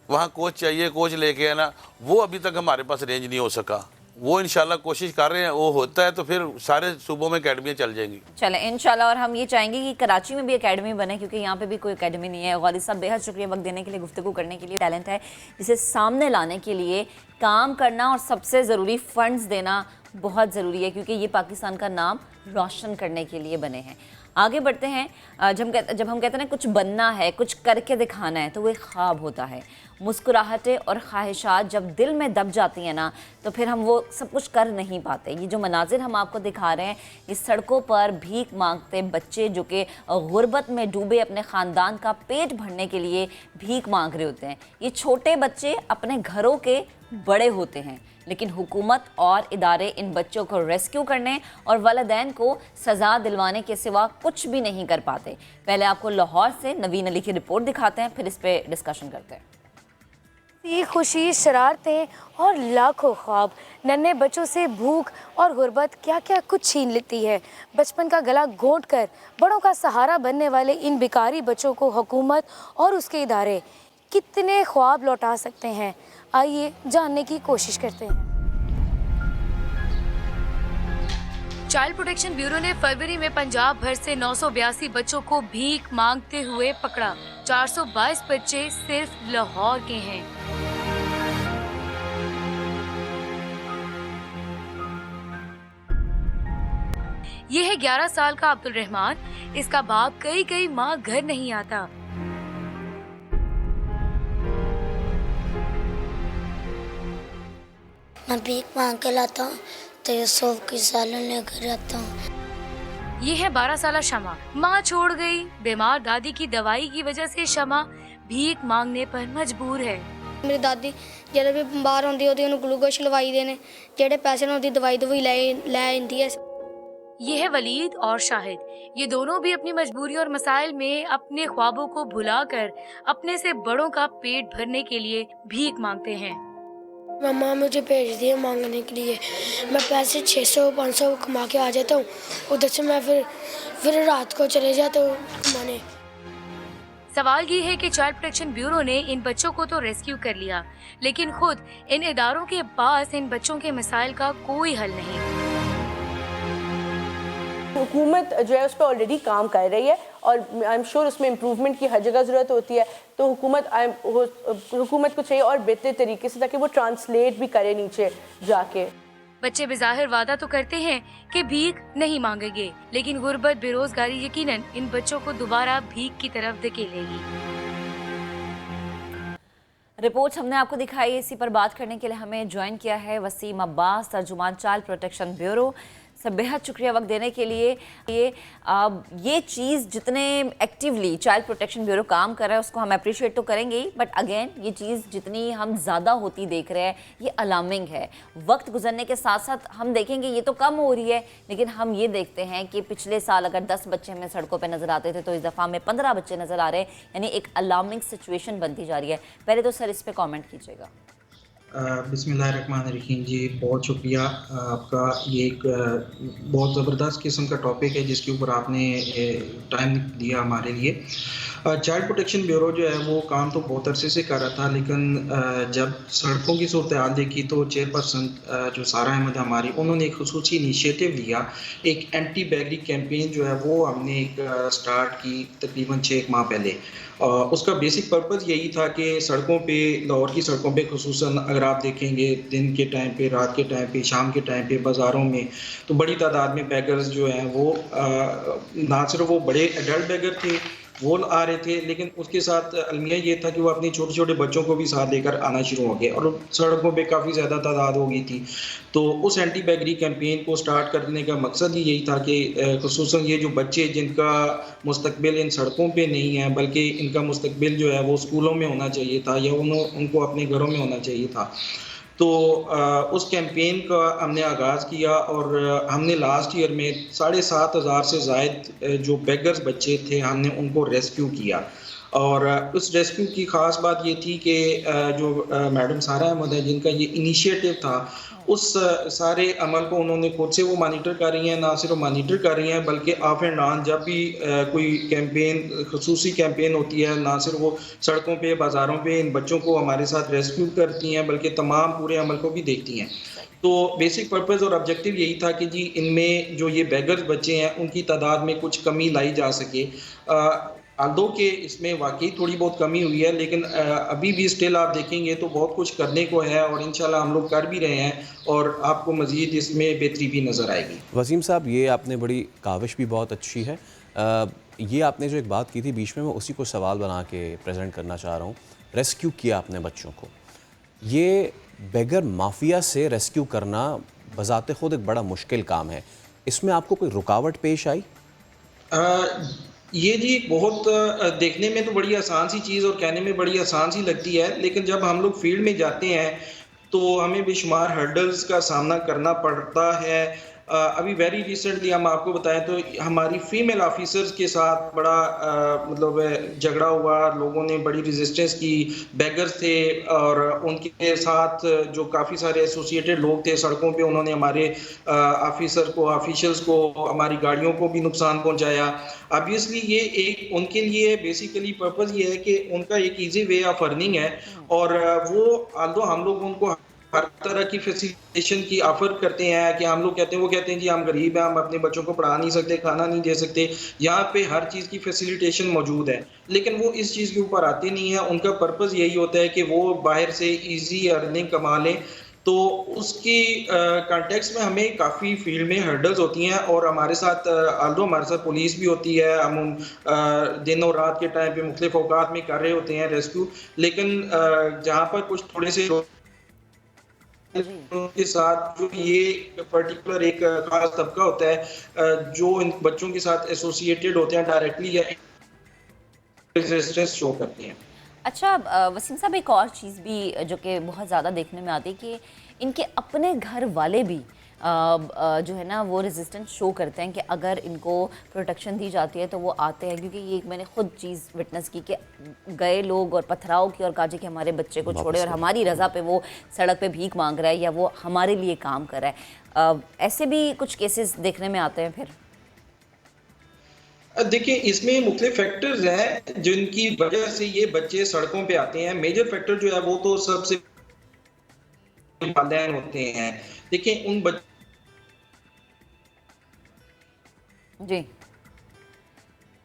S14: वहाँ कोच चाहिए, कोच लेके आना, वो अभी तक हमारे पास रेंज नहीं हो सका। वो इंशाल्लाह कोशिश कर रहे हैं, वो होता है तो फिर सारे सूबों में एकेडमियाँ चल जाएंगी।
S1: चलें इंशाल्लाह। और हम ये चाहेंगे कि कराची में भी एकेडमी बने, क्योंकि यहाँ पे भी कोई एकेडमी नहीं है। गौरी साहब बेहद शुक्रिया वक्त देने के लिए, गुफ्तगू करने के लिए। टैलेंट है जिसे सामने लाने के लिए काम करना और सबसे ज़रूरी फंड्स देना बहुत ज़रूरी है, क्योंकि ये पाकिस्तान का नाम रोशन करने के लिए बने हैं। आगे बढ़ते हैं। जब हम कहते हैं कुछ बनना है, कुछ करके दिखाना है, तो वो एक ख्वाब होता है। मुस्कुराहटें और ख्वाहिशात जब दिल में दब जाती हैं ना, तो फिर हम वो सब कुछ कर नहीं पाते। ये जो मनाजिर हम आपको दिखा रहे हैं, इस सड़कों पर भीख मांगते बच्चे जो कि गुर्बत में डूबे अपने ख़ानदान का पेट भरने के लिए भीख मांग रहे होते हैं। ये छोटे बच्चे अपने घरों के बड़े होते हैं, लेकिन हुकूमत और इदारे इन बच्चों को रेस्क्यू करने और वालिदैन को सज़ा दिलवाने के सिवा कुछ भी नहीं कर पाते। पहले आपको लाहौर से नवीन अली की रिपोर्ट दिखाते हैं, फिर इस पर डिस्कशन करते हैं।
S15: खुशी, शरारतें और लाखों ख्वाब, नन्हे बच्चों से भूख और गुर्बत क्या क्या कुछ छीन लेती है। बचपन का गला घोंट कर बड़ों का सहारा बनने वाले इन भिखारी बच्चों को हुकूमत और उसके इदारे कितने ख्वाब लौटा सकते हैं, आइए जानने की कोशिश करते हैं। चाइल्ड प्रोटेक्शन ब्यूरो ने फरवरी में पंजाब भर से 982 बच्चों को भीख मांगते हुए पकड़ा। 422 बच्चे सिर्फ लाहौर के हैं। ये है 11 साल का अब्दुल रहमान। इसका बाप कई माह घर नहीं आता।
S16: मैं भीख मांग के लाता हूँ तो ये 100 की सालन लेकर आता हूँ।
S15: ये है 12 साल शमा। माँ छोड़ गई। बीमार दादी की दवाई की वजह से शमा भीख मांगने पर मजबूर है।
S16: मेरी दादी जब भी बाहर आती होती है ग्लूकोज लवाई देने, जेडे पैसे ना होती दवाई लै आती है।
S15: ये है वलीद और शाहिद। ये दोनों भी अपनी मजबूरी और मसाइल में अपने ख्वाबों को भुलाकर अपने से बड़ों का पेट भरने के लिए भीख मांगते हैं।
S16: मम्मा मुझे भेज दिए मांगने के लिए। मैं पैसे 600-500 कमा के आ जाता हूँ, उधर से मैं फिर रात को चले जाता हूँ कमाने।
S15: सवाल ये है कि चाइल्ड प्रोटेक्शन ब्यूरो ने इन बच्चों को तो रेस्क्यू कर लिया, लेकिन खुद इन इदारों के पास इन बच्चों के मसाइल का कोई हल नहीं।
S17: हुकूमत जो है उस पर ऑलरेडी काम कर रही है और आई एम श्योर उसमें इम्प्रूवमेंट की हर जगह ज़रूरत होती है। तो हुकूमत को चाहिए और बेहतर तरीके से, ताकि वो ट्रांसलेट भी करे नीचे जाके।
S15: बच्चे बेज़ाहिर वादा तो करते हैं कि भीख नहीं मांगेंगे, लेकिन गुर्बत, बेरोजगारी यकीनन इन बच्चों को दोबारा भीख की तरफ धकेलेगी।
S1: रिपोर्ट हमने आपको दिखाई। इसी पर बात करने के लिए हमें ज्वाइन किया है वसीम अब्बास, तर्जुमान चाइल्ड प्रोटेक्शन ब्यूरो। सब बेहद शुक्रिया वक्त देने के लिए। ये चीज़ जितने एक्टिवली चाइल्ड प्रोटेक्शन ब्यूरो काम कर रहा है उसको हम अप्रिशिएट तो करेंगे ही, बट अगेन ये चीज़ जितनी हम ज़्यादा होती देख रहे हैं ये अलार्मिंग है। वक्त गुजरने के साथ साथ हम देखेंगे ये तो कम हो रही है, लेकिन हम ये देखते हैं कि पिछले साल अगर 10 बच्चे हमें सड़कों पर नज़र आते थे तो इस दफ़ा में 15 बच्चे नज़र आ रहे हैं, यानी एक अलार्मिंग सिचुएशन बनती जा रही है। पहले तो सर इस पर कॉमेंट कीजिएगा।
S18: बिस्मिल्लाहिर्रहमानिर्रहीम जी, बहुत शुक्रिया आपका। ये एक बहुत ज़बरदस्त किस्म का टॉपिक है जिसके ऊपर आपने टाइम दिया हमारे लिए। चाइल्ड प्रोटेक्शन ब्यूरो जो है वो काम तो बहुत अरसे से कर रहा था, लेकिन जब सड़कों की सूरत हाल देखी तो चेयरपर्सन जो सारा अहमद हमारी, उन्होंने एक खुसूसी इनिशिएटिव लिया। एक एंटी बैगरी कैंपेन जो है वो हमने एक स्टार्ट की तकरीबन 6 माह पहले। उसका बेसिक पर्पज़ यही था कि सड़कों पे, लाहौर की सड़कों पे खुसूसन अगर आप देखेंगे दिन के टाइम पे, रात के टाइम पे, शाम के टाइम पे बाज़ारों में तो बड़ी तादाद में बैगर्स जो हैं वो ना सिर्फ वो बड़े एडल्ट बैगर थे वो आ रहे थे, लेकिन उसके साथ अलमिया ये था कि वो अपने छोटे छोटे बच्चों को भी साथ लेकर आना शुरू हो गए और सड़कों पे काफ़ी ज़्यादा तादाद हो गई थी। तो उस एंटी बैगरी कैंपेन को स्टार्ट करने का मकसद ही यही था कि खुसूसन ये जो बच्चे जिनका मुस्तकबिल इन सड़कों पे नहीं है, बल्कि इनका मुस्तकबिल जो है वो स्कूलों में होना चाहिए था या उनको अपने घरों में होना चाहिए था। तो उस कैंपेन का हमने आगाज़ किया और हमने लास्ट ईयर में 7,500 से ज़ायद जो बेगर्स बच्चे थे हमने उनको रेस्क्यू किया। और उस रेस्क्यू की ख़ास बात ये थी कि जो मैडम सारा अहमद है जिनका ये इनिशिएटिव था, उस सारे अमल को उन्होंने खुद से वो मॉनिटर कर रही हैं, ना सिर्फ मॉनिटर कर रही हैं बल्कि ऑफ एंड ऑन जब भी कोई कैंपेन खसूसी कैंपेन होती है, ना सिर्फ वो सड़कों पे बाज़ारों पे इन बच्चों को हमारे साथ रेस्क्यू करती हैं बल्कि तमाम पूरे अमल को भी देखती हैं। तो बेसिक पर्पज़ और ऑब्जेक्टिव यही था कि जी इनमें जो ये बेगर्स बच्चे हैं उनकी तादाद में कुछ कमी लाई जा सके। आल्दो के इसमें वाकई थोड़ी बहुत कमी हुई है, लेकिन अभी भी स्टिल आप देखेंगे तो बहुत कुछ करने को है और इंशाल्लाह हम लोग कर भी रहे हैं और आपको मज़ीद इसमें बेहतरी भी नज़र आएगी।
S2: वसीम साहब, ये आपने बड़ी काविश भी बहुत अच्छी है। ये आपने जो एक बात की थी बीच में, मैं उसी को सवाल बना के प्रेजेंट करना चाह रहा हूँ। रेस्क्यू किया आपने बच्चों को, ये बेगर माफिया से रेस्क्यू करना बज़ाते खुद एक बड़ा मुश्किल काम है, इसमें आपको कोई रुकावट पेश आई?
S18: ये जी बहुत देखने में तो बड़ी आसान सी चीज़ और कहने में बड़ी आसान सी लगती है, लेकिन जब हम लोग फील्ड में जाते हैं तो हमें बेशुमार हर्डल्स का सामना करना पड़ता है। अभी वेरी रिसेंटली हम आपको बताएं तो हमारी फीमेल ऑफिसर्स के साथ बड़ा मतलब झगड़ा हुआ, लोगों ने बड़ी रेजिस्टेंस की, बेगर्स थे और उनके साथ जो काफ़ी सारे एसोसिएटेड लोग थे सड़कों पे, उन्होंने हमारे ऑफिसर को, ऑफिशियल्स को, हमारी गाड़ियों को भी नुकसान पहुंचाया। ऑब्वियसली ये एक उनके लिए बेसिकली पर्पज़ ये है कि उनका एक ईजी वे ऑफ अर्निंग है और वो आल्दो हम लोग उनको हर तरह की फैसिलिटेशन की ऑफर करते हैं कि हम लोग कहते हैं, वो कहते हैं जी हम गरीब हैं, हम अपने बच्चों को पढ़ा नहीं सकते, खाना नहीं दे सकते, यहाँ पे हर चीज़ की फैसिलिटेशन मौजूद है, लेकिन वो इस चीज़ के ऊपर आते नहीं है। उनका पर्पज़ यही होता है कि वो बाहर से इजी अर्निंग कमा लें। तो उसकी कॉन्टेक्स्ट में हमें काफ़ी फील्ड में हर्डल्स होती हैं और हमारे साथ आल्दो हमारे साथ पुलिस भी होती है, हम दिन और रात के टाइम पे मुख्तलिफ औकात में कर रहे होते हैं रेस्क्यू, लेकिन जहाँ पर कुछ थोड़े से उनके साथ जो ये पर्टिकुलर एक खास तबका होता है जो इन बच्चों के साथ एसोसिएटेड होते हैं डायरेक्टली या रेजिस्टेंस शो करते हैं।
S1: अच्छा वसीम साहब, एक और चीज़ भी जो कि बहुत ज़्यादा देखने में आती है कि इनके अपने घर वाले भी जो है ना वो रेजिस्टेंस शो करते हैं कि अगर इनको प्रोटेक्शन दी जाती है तो वो आते हैं, क्योंकि ये मैंने खुद चीज़ विटनेस की कि गए लोग और पथराव की और कहा कि हमारे बच्चे को छोड़े और हमारी रज़ा पे वो सड़क पे भीख मांग रहा है या वो हमारे लिए काम कर रहा है। ऐसे भी कुछ केसेस देखने में आते हैं। फिर
S18: देखिए इसमें मुख्तलिफ फैक्टर्स हैं जिनकी वजह से ये बच्चे सड़कों पे आते हैं। मेजर फैक्टर जो है वो तो सबसे वालिदैन होते हैं। देखिए उन
S1: जी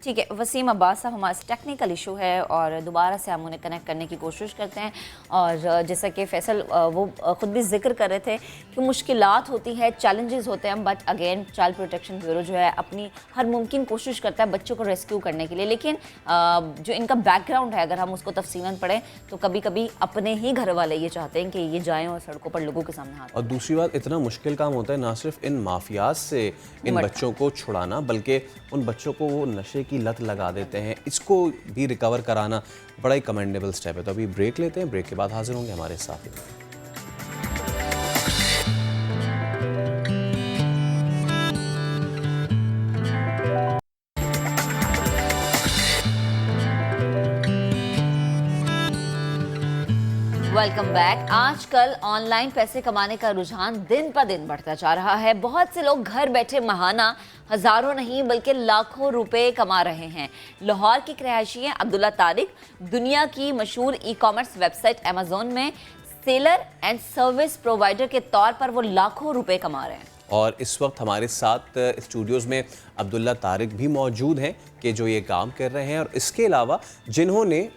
S1: ठीक है, वसीम अब्बास साहब, हमारा टेक्निकल इशू है और दोबारा से हम उन्हें कनेक्ट करने की कोशिश करते हैं। और जैसा कि फैसल वो ख़ुद भी जिक्र कर रहे थे कि मुश्किलात होती है, चैलेंजेस होते हैं, but again child protection bureau जो है अपनी हर मुमकिन कोशिश करता है बच्चों को रेस्क्यू करने के लिए। लेकिन जो इनका बैकग्राउंड है अगर हम उसको तफसीलन पढ़ें तो कभी कभी अपने ही घर वाले ये चाहते हैं कि ये जाएँ और सड़कों पर लोगों के सामने हाथ।
S2: और दूसरी बात, इतना मुश्किल काम होता है ना सिर्फ इन माफियाज से इन बच्चों को छुड़ाना, बल्कि उन बच्चों को वो नशे की लत लगा देते हैं, इसको भी रिकवर कराना बड़ा ही कमेंडेबल स्टेप है। तो अभी ब्रेक लेते हैं, ब्रेक के बाद हाजिर होंगे हमारे साथ।
S1: Welcome back. आजकल ऑनलाइन पैसे कमाने का रुझान दिन पर दिन बढ़ता जा रहा है। बहुत से लोग घर बैठे माहाना हजारों नहीं बल्कि लाखों रुपए कमा रहे हैं। लाहौर के रहायशी हैं अब्दुल्ला तारिक, दुनिया की मशहूर ई कॉमर्स वेबसाइट अमेजोन में सेलर एंड सर्विस प्रोवाइडर के तौर पर वो लाखों रुपए कमा रहे हैं।
S2: और इस वक्त हमारे साथ स्टूडियोज़ में अब्दुल्ला तारिक भी मौजूद हैं कि जो ये काम कर रहे हैं, और इसके अलावा जिन्होंने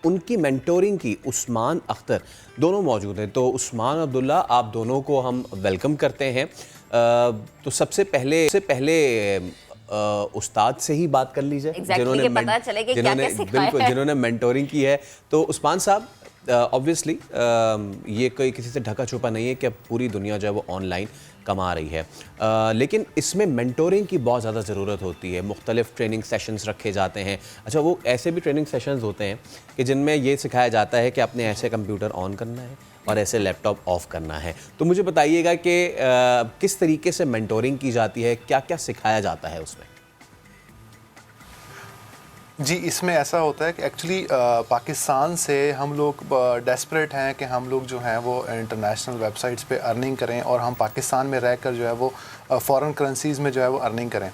S2: उनकी मेंटोरिंग की उस्मान अख्तर दोनों मौजूद हैं। तो उस्मान, अब्दुल्ला, आप दोनों को हम वेलकम करते हैं। तो सबसे पहले उस्ताद से ही बात कर लीजिए, जिन्होंने मेंटोरिंग की है। तो उस्मान साहब, ऑब्वियसली ये कोई किसी से ढका छुपा नहीं है कि अब पूरी दुनिया जो है वो ऑनलाइन कमा रही है। लेकिन इसमें मेंटोरिंग की बहुत ज़्यादा ज़रूरत होती है, मुख्तलिफ ट्रेनिंग सेशंस रखे जाते हैं। अच्छा, वो ऐसे भी ट्रेनिंग सेशंस होते हैं कि जिनमें ये सिखाया जाता है कि आपने ऐसे कंप्यूटर ऑन करना है और ऐसे लैपटॉप ऑफ करना है। तो मुझे बताइएगा कि किस तरीके से मेंटोरिंग की जाती है, क्या क्या सिखाया जाता है उसमें?
S19: जी, इसमें ऐसा होता है कि एक्चुअली पाकिस्तान से हम लोग डेस्परेट हैं कि हम लोग जो हैं वो इंटरनेशनल वेबसाइट्स पे अर्निंग करें और हम पाकिस्तान में रहकर जो है वो फ़ॉरेन करेंसीज़ में जो है वो अर्निंग करें।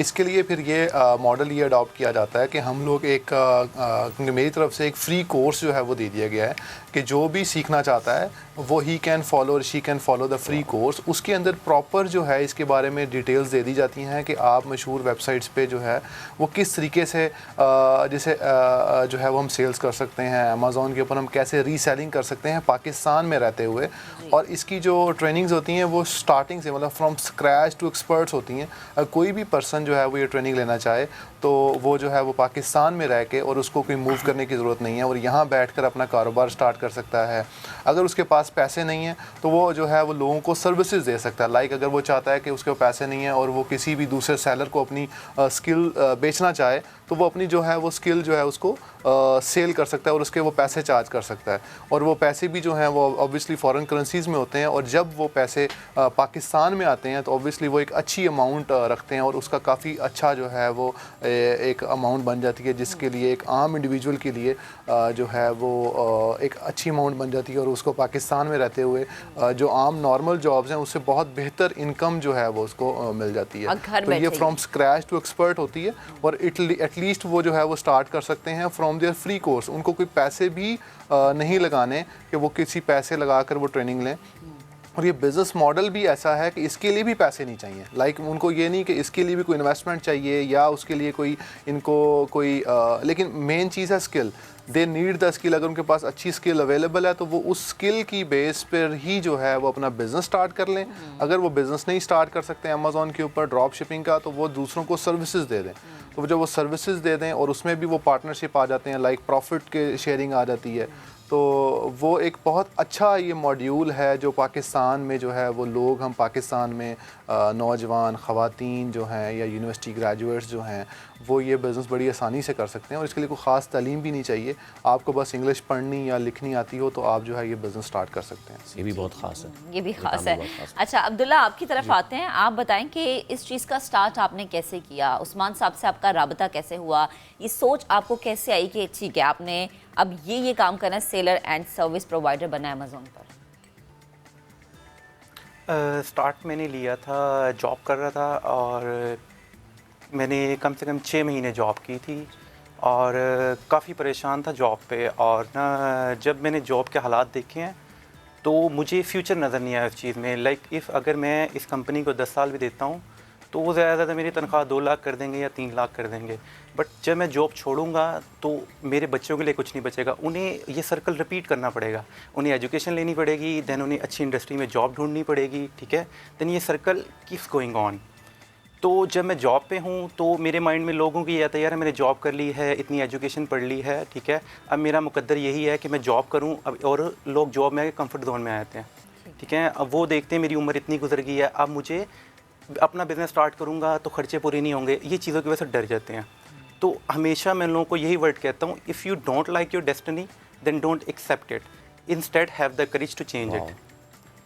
S19: इसके लिए फिर ये मॉडल ये अडॉप्ट किया जाता है कि हम लोग मेरी तरफ से एक फ्री कोर्स जो है वो दे दिया गया है कि जो भी सीखना चाहता है वो ही कैन फॉलो और she can follow the free course. उसके अंदर प्रॉपर जो है इसके बारे में डिटेल्स दे दी जाती हैं कि आप मशहूर वेबसाइट्स पे जो है वो किस तरीके से जैसे जो है वो हम सेल्स कर सकते हैं, अमेज़ॉन के ऊपर हम कैसे रीसेलिंग कर सकते हैं पाकिस्तान में रहते हुए। और इसकी जो ट्रेनिंग्स होती हैं वो स्टार्टिंग से मतलब फ्रॉम स्क्रैच टू एक्सपर्ट्स होती हैं। कोई भी पर्सन जो है वो ये ट्रेनिंग लेना चाहे तो वो जो है वो पाकिस्तान में रह के, और उसको कोई मूव करने की ज़रूरत नहीं है, और यहाँ बैठकर अपना कारोबार स्टार्ट कर सकता है। अगर उसके पास पैसे नहीं हैं तो वो जो है वो लोगों को सर्विसेज दे सकता है। लाइक अगर वो चाहता है कि उसके पैसे नहीं हैं और वो किसी भी दूसरे सेलर को अपनी स्किल बेचना चाहे तो वो अपनी जो है वो स्किल जो है उसको सेल कर सकता है और उसके वो पैसे चार्ज कर सकता है। और वो पैसे भी जो हैं वो ऑब्वियसली फ़ॉरेन करेंसीज़ में होते हैं, और जब वो पैसे पाकिस्तान में आते हैं तो ऑब्वियसली वो एक अच्छी अमाउंट रखते हैं और उसका काफ़ी अच्छा जो है वो एक अमाउंट बन जाती है, जिसके लिए एक आम इंडिविजुअल के लिए जो है वो एक अच्छी अमाउंट बन जाती है। और उसको पाकिस्तान में रहते हुए जो आम नॉर्मल जॉब्स हैं उससे बहुत बेहतर इनकम जो है वो उसको मिल जाती है। तो ये फ्रॉम स्क्रैच टू एक्सपर्ट होती है, और एटलीस्ट वो जो है वो स्टार्ट कर सकते हैं फ्रॉम देयर फ्री कोर्स। उनको कोई पैसे भी नहीं लगाने कि वो किसी पैसे लगाकर वो ट्रेनिंग लें। और ये बिज़नेस मॉडल भी ऐसा है कि इसके लिए भी पैसे नहीं चाहिए। लाइक उनको ये नहीं कि इसके लिए भी कोई इन्वेस्टमेंट चाहिए या उसके लिए कोई इनको कोई लेकिन मेन चीज़ है skill. They need the skill. अगर उनके पास अच्छी स्किल अवेलेबल है तो वो उस स्किल की बेस पर ही जो है वो अपना बिज़नेस स्टार्ट कर लें। अगर वो बिज़नेस नहीं स्टार्ट कर सकते हैं अमेज़ॉन के ऊपर ड्रॉप शिपिंग का, तो वो दूसरों को सर्विसेज दे दें। तो जब वो सर्विसेज दे दें और उसमें भी वो पार्टनरशिप आ जाते हैं, लाइक प्रॉफिट के शेयरिंग आ जाती है, तो वो एक बहुत अच्छा ये मॉड्यूल है जो पाकिस्तान में जो है वो लोग, हम पाकिस्तान में नौजवान ख़वातीन जो हैं या यूनिवर्सिटी ग्रेजुएट्स जो हैं वो ये बिज़नेस बड़ी आसानी से कर सकते हैं। और इसके लिए कोई ख़ास तालीम भी नहीं चाहिए। आपको बस इंग्लिश पढ़नी या लिखनी आती हो तो आप जो है ये बिज़नेस स्टार्ट कर सकते हैं।
S2: ये भी बहुत ख़ास है,
S1: ये भी ख़ास है। अच्छा अब्दुल्ला, आपकी तरफ आते हैं। आप बताएं कि इस चीज़ का स्टार्ट आपने कैसे किया? उस्मान साहब से आपका राबता कैसे हुआ? ये सोच आपको कैसे आई कि ठीक है आपने अब ये काम करना है, सेलर एंड सर्विस प्रोवाइडर बनना है अमेज़ॉन पर?
S20: स्टार्ट मैंने लिया था, जॉब कर रहा था और मैंने कम से कम 6 महीने जॉब की थी और काफ़ी परेशान था जॉब पे। और ना जब मैंने जॉब के हालात देखे हैं तो मुझे फ्यूचर नज़र नहीं आया उस चीज़ में। लाइक इफ़ अगर मैं इस कंपनी को 10 साल भी देता हूँ तो वो ज़्यादा से ज़्यादा मेरी तनख्वाह 2 लाख कर देंगे या 3 लाख कर देंगे। बट जब मैं जॉब छोड़ूंगा तो मेरे बच्चों के लिए कुछ नहीं बचेगा। उन्हें ये सर्कल रिपीट करना पड़ेगा, उन्हें एजुकेशन लेनी पड़ेगी, दैन उन्हें अच्छी इंडस्ट्री में जॉब ढूंढनी पड़ेगी, ठीक है, दैन ये सर्कल कीप्स गोइंग ऑन। तो जब मैं जॉब पे हूँ तो मेरे माइंड में लोगों की यह तैयार है, मैंने जॉब कर ली है, इतनी एजुकेशन पढ़ ली है, ठीक है, अब मेरा मुकद्दर यही है कि मैं जॉब करूँ। अब और लोग जॉब में आके कम्फर्ट जोन में आ जाते हैं, ठीक है। अब वो देखते हैं मेरी उम्र इतनी गुजर गई है, अब मुझे अपना बिज़नेस स्टार्ट करूँगा तो खर्चे पूरे नहीं होंगे, ये चीज़ों की वजह से डर जाते हैं। तो हमेशा मैं लोगों को यही वर्ड कहता हूँ, if you don't like your destiny then don't accept it, instead have the courage to change it.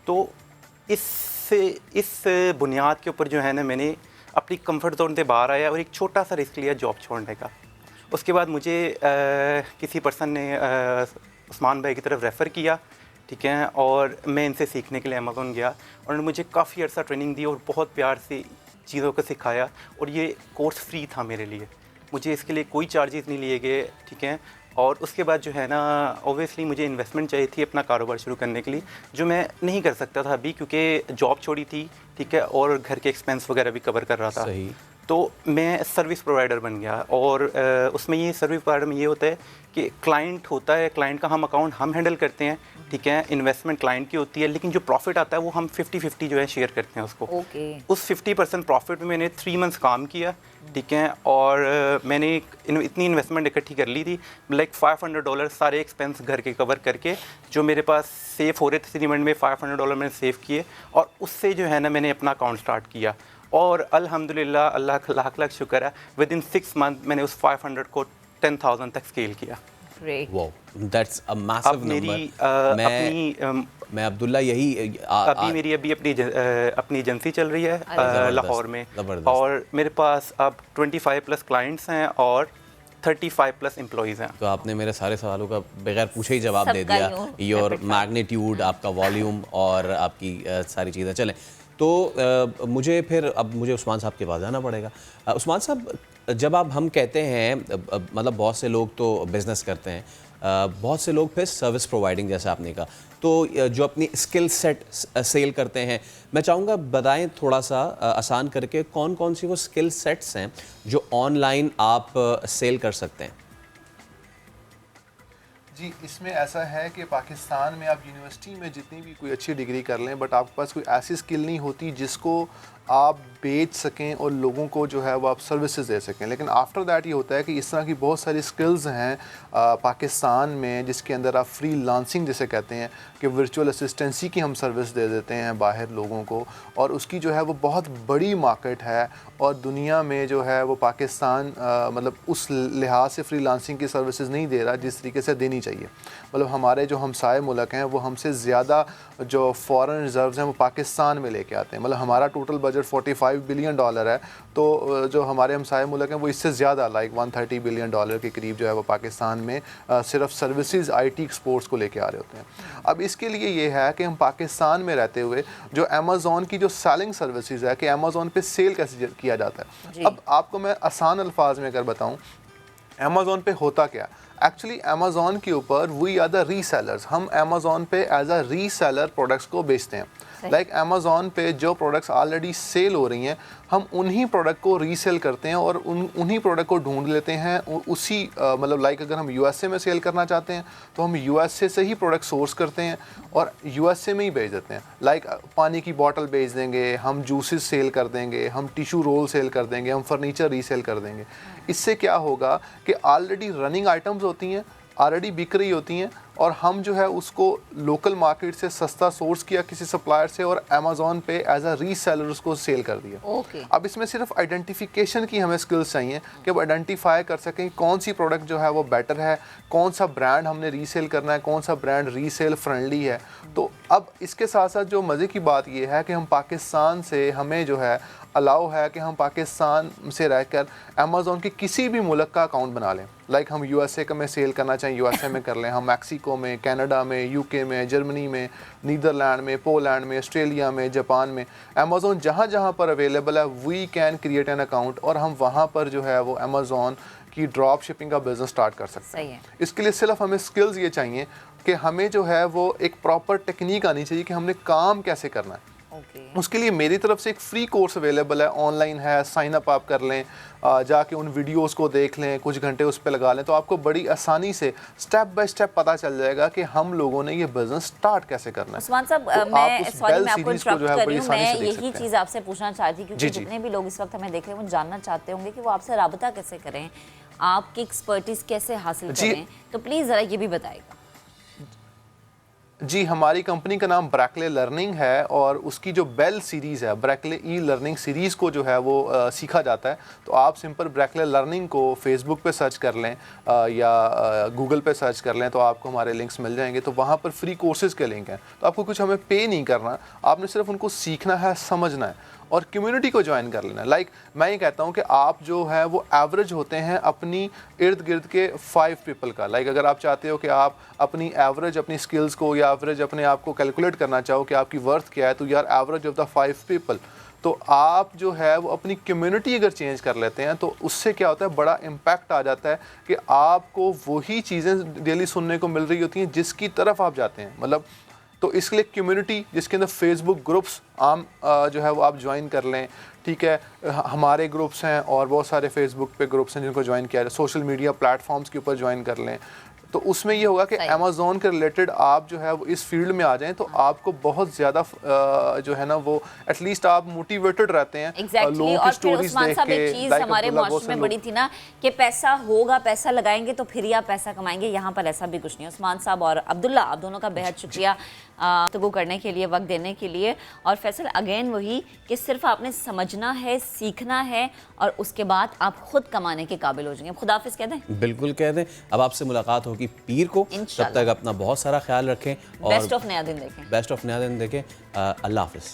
S20: तो इस बुनियाद के ऊपर जो है ना मैंने अपनी कंफर्ट जोन से बाहर आया और एक छोटा सा रिस्क लिया जॉब छोड़ने का। उसके बाद मुझे किसी पर्सन ने उस्मान भाई की तरफ रेफ़र किया, ठीक है, और मैं इनसे सीखने के लिए अमेज़ॉन गया और उन्होंने मुझे काफ़ी अर्सा ट्रेनिंग दी और बहुत प्यार से चीज़ों को सिखाया। और ये कोर्स फ्री था मेरे लिए, मुझे इसके लिए कोई चार्जेस नहीं लिए गए, ठीक है। और उसके बाद जो है ना ऑब्वियसली मुझे इन्वेस्टमेंट चाहिए थी अपना कारोबार शुरू करने के लिए, जो मैं नहीं कर सकता था अभी क्योंकि जॉब छोड़ी थी, ठीक है, और घर के एक्सपेंस वगैरह भी कवर कर रहा था। तो मैं सर्विस प्रोवाइडर बन गया। और उसमें ये सर्विस प्रोवाइडर में ये होता है कि क्लाइंट होता है, क्लाइंट का हम अकाउंट हम हैंडल करते हैं, ठीक है, इन्वेस्टमेंट क्लाइंट की होती है, लेकिन जो प्रॉफिट आता है वो हम 50-50 जो है शेयर करते हैं उसको। उस 50% प्रॉफिट में मैंने 3 मंथ्स काम किया, ठीक है, और मैंने इतनी इन्वेस्टमेंट इकट्ठी कर ली थी, लाइक $500 सारे एक्सपेंस घर के कवर करके, जो मेरे पास सेव हो रहे थे 3 मंथ में $500 मैंने सेव किए, और उससे जो है ना मैंने अपना अकाउंट स्टार्ट किया। और अल्हम्दुलिल्लाह, अल्लाह का लाख लाख शुक्र है, विद इन 6 मंथ मैंने उस 500 को 10,000 तक स्केल किया।
S2: Wow, that's a massive number. मैं अब्दुल्ला यही
S20: अभी मेरी अपनी एजेंसी चल रही है लाहौर में, और मेरे पास अब 25 प्लस क्लाइंट्स हैं और 35 प्लस एम्प्लॉइज़ हैं।
S2: तो आपने मेरे सारे सवालों का बगैर पूछे ही जवाब दे दिया, योर मैग्नीट्यूड, आपका वॉल्यूम और आपकी सारी चीज़ें। चलें तो मुझे उस्मान साहब के पास जाना पड़ेगा। उस्मान साहब, जब हम कहते हैं, मतलब बहुत से लोग तो बिज़नेस करते हैं, बहुत से लोग फिर सर्विस प्रोवाइडिंग, जैसे आपने कहा, तो जो अपनी स्किल सेट सेल करते हैं, मैं चाहूँगा बताएं थोड़ा सा आसान करके कौन कौन सी वो स्किल सेट्स हैं जो ऑनलाइन आप सेल कर सकते हैं।
S19: जी, इसमें ऐसा है कि पाकिस्तान में आप यूनिवर्सिटी में जितनी भी कोई अच्छी डिग्री कर लें, बट आपके पास कोई ऐसी स्किल नहीं होती जिसको आप बेच सकें और लोगों को जो है वो आप सर्विसेज दे सकें। लेकिन आफ्टर दैट ये होता है कि इस तरह की बहुत सारी स्किल्स हैं पाकिस्तान में, जिसके अंदर आप फ्री लांसिंग जिसे कहते हैं, कि वर्चुअल असिस्टेंसी की हम सर्विस दे देते हैं बाहर लोगों को, और उसकी जो है वो बहुत बड़ी मार्केट है, और दुनिया में जो है वो पाकिस्तान मतलब उस लिहाज से फ्री लांसिंग की सर्विसेज नहीं दे रहा जिस तरीके से देनी चाहिए। मतलब हमारे जो हमसाए मुल्क हैं वो हमसे ज़्यादा जो फॉरेन रिजर्व्स हैं वो पाकिस्तान में लेके आते हैं। मतलब हमारा टोटल बजट $45 बिलियन है, तो जो हमारे हमसाए मुल्क हैं वो इससे ज़्यादा, लाइक $130 बिलियन के करीब जो है वो पाकिस्तान में सिर्फ सर्विसेज IT एक्सपोर्ट्स को लेके आ रहे होते हैं। अब इसके लिए ये है कि हम पाकिस्तान में रहते हुए जो अमेज़ॉन की जो सेलिंग सर्विसेज है, कि अमेज़ॉन पे सेल कैसे किया जाता है। अब आपको मैं आसान अल्फाज में अगर बताऊँ, अमेज़ॉन पे होता क्या, एक्चुअली अमेज़ॉन के ऊपर वी आर द रीसेलर्स। हम अमेज़ॉन पे एज अ रीसेलर प्रोडक्ट्स को बेचते हैं। लाइक अमेज़ॉन पे जो प्रोडक्ट्स ऑलरेडी सेल हो रही हैं, हम उन्हीं प्रोडक्ट को रीसेल करते हैं और उन्हीं प्रोडक्ट को ढूंढ लेते हैं उसी मतलब लाइक अगर हम USA में सेल करना चाहते हैं तो हम USA से ही प्रोडक्ट सोर्स करते हैं और USA में ही बेच देते हैं। लाइक पानी की बॉटल बेच देंगे, हम जूसेस सेल कर देंगे, हम टिशू रोल सेल कर देंगे, हम फर्नीचर रीसेल कर देंगे। इससे क्या होगा कि ऑलरेडी रनिंग आइटम्स होती हैं, ऑलरेडी बिक रही होती हैं, और हम जो है उसको लोकल मार्केट से सस्ता सोर्स किया किसी सप्लायर से, और अमेज़ॉन पे एज अ रीसेलर उसको सेल कर दिया। अब इसमें सिर्फ आइडेंटिफिकेशन की हमें स्किल्स चाहिए कि अब आइडेंटिफाई कर सकें कौन सी प्रोडक्ट जो है वो बेटर है, कौन सा ब्रांड हमने रीसेल करना है, कौन सा ब्रांड रीसेल फ्रेंडली है। तो अब इसके साथ साथ जो मज़े की बात ये है कि हम पाकिस्तान से, हमें जो है अलाउ है कि हम पाकिस्तान से रहकर अमेज़ॉन के किसी भी मुल्क का अकाउंट बना लें। लाइक हम USA का में सेल करना चाहें USA में कर लें, हम मैक्सिको में, कनाडा में, UK में, जर्मनी में, नीदरलैंड में, पोलैंड में, ऑस्ट्रेलिया में, जापान में, अमेज़ॉन जहाँ जहाँ पर अवेलेबल है we can create an account, और हम वहाँ पर जो है वो अमेज़ॉन की ड्रॉप शिपिंग का बिज़नेस स्टार्ट कर सकते हैं। इसके लिए सिर्फ हमें स्किल्स ये चाहिए कि हमें जो है वो एक प्रॉपर टेक्निक आनी चाहिए कि हमने काम कैसे करना है। उसके लिए मेरी तरफ से एक फ्री कोर्स अवेलेबल है, ऑनलाइन है, साइन अप आप कर लें, जाके उन वीडियोस को देख लें, कुछ घंटे उस पर लगा लें, तो आपको बड़ी आसानी से स्टेप बाय स्टेप पता चल जाएगा कि हम लोगों ने ये बिजनेस स्टार्ट कैसे करना है।
S1: उस्मान साहब,
S19: तो
S1: मैं आपको इंटरप्ट कर रही हूं, मैं यही चीज़ आपसे पूछना चाहती, क्योंकि जितने भी लोग इस वक्त हमें देख रहे हैं वो जानना चाहते होंगे कि वो आपसे राबता कैसे करें, आपकी एक्सपर्टीज कैसे हासिल करें, तो प्लीज़ ज़रा ये भी बताइएगा।
S19: जी, हमारी कंपनी का नाम ब्रैकले लर्निंग है, और उसकी जो बेल सीरीज़ है, ब्रैकले ई लर्निंग सीरीज़ को जो है वो सीखा जाता है। तो आप सिंपल ब्रैकले लर्निंग को फेसबुक पे सर्च कर लें या गूगल पे सर्च कर लें, तो आपको हमारे लिंक्स मिल जाएंगे। तो वहाँ पर फ्री कोर्सेज़ के लिंक हैं, तो आपको कुछ हमें पे नहीं करना, आपने सिर्फ उनको सीखना है, समझना है और कम्युनिटी को ज्वाइन कर लेना है। लाइक मैं ये कहता हूँ कि आप जो है वो एवरेज होते हैं अपनी इर्द गिर्द के 5 पीपल का। लाइक अगर आप चाहते हो कि आप अपनी एवरेज अपनी स्किल्स को या एवरेज अपने आप को कैलकुलेट करना चाहो कि आपकी वर्थ क्या है, तो यार एवरेज ऑफ द 5 पीपल, तो आप जो है वो अपनी कम्युनिटी अगर चेंज कर लेते हैं तो उससे क्या होता है, बड़ा इम्पैक्ट आ जाता है कि आपको वही चीज़ें डेली सुनने को मिल रही होती हैं जिसकी तरफ आप जाते हैं। मतलब तो इसके लिए कम्युनिटी जिसके अंदर फेसबुक ग्रुप्स आम जो है वो आप ज्वाइन कर लें, ठीक है, हमारे ग्रुप्स हैं और बहुत सारे फेसबुक पे ग्रुप्स हैं जिनको ज्वाइन किया जाए, सोशल मीडिया प्लेटफॉर्म्स के ऊपर ज्वाइन कर लें। तो उसमें ये होगा कि अमेज़ॉन के रिलेटेड आप जो है वो इस फील्ड में आ जाएं तो आपको बहुत ज़्यादा जो है ना वो एटलीस्ट आप मोटिवेटेड रहते हैं।
S1: Exactly. और फिर उस्मान साहब एक चीज़ हमारे माशरे में बड़ी थी ना कि पैसा होगा, पैसा लगाएंगे तो फिर ही आप पैसा कमाएंगे। यहाँ पर ऐसा भी कुछ नहीं। उस्मान साहब और अब्दुल्ला, आप दोनों का बेहद शुक्रिया गुफ्तगू करने के लिए, वक्त देने के लिए। और फैसल अगेन वही कि सिर्फ आपने समझना है, सीखना है और उसके बाद आप खुद कमाने के काबिल हो जाएंगे। खुदाफिज कह दें?
S2: बिल्कुल कह दें। अब आपसे मुलाकात होगी पीर को, तब तक अपना बहुत सारा ख्याल रखें और
S1: बेस्ट ऑफ नया दिन देखें।
S2: बेस्ट ऑफ नया दिन देखें। अल्लाह हाफिज़।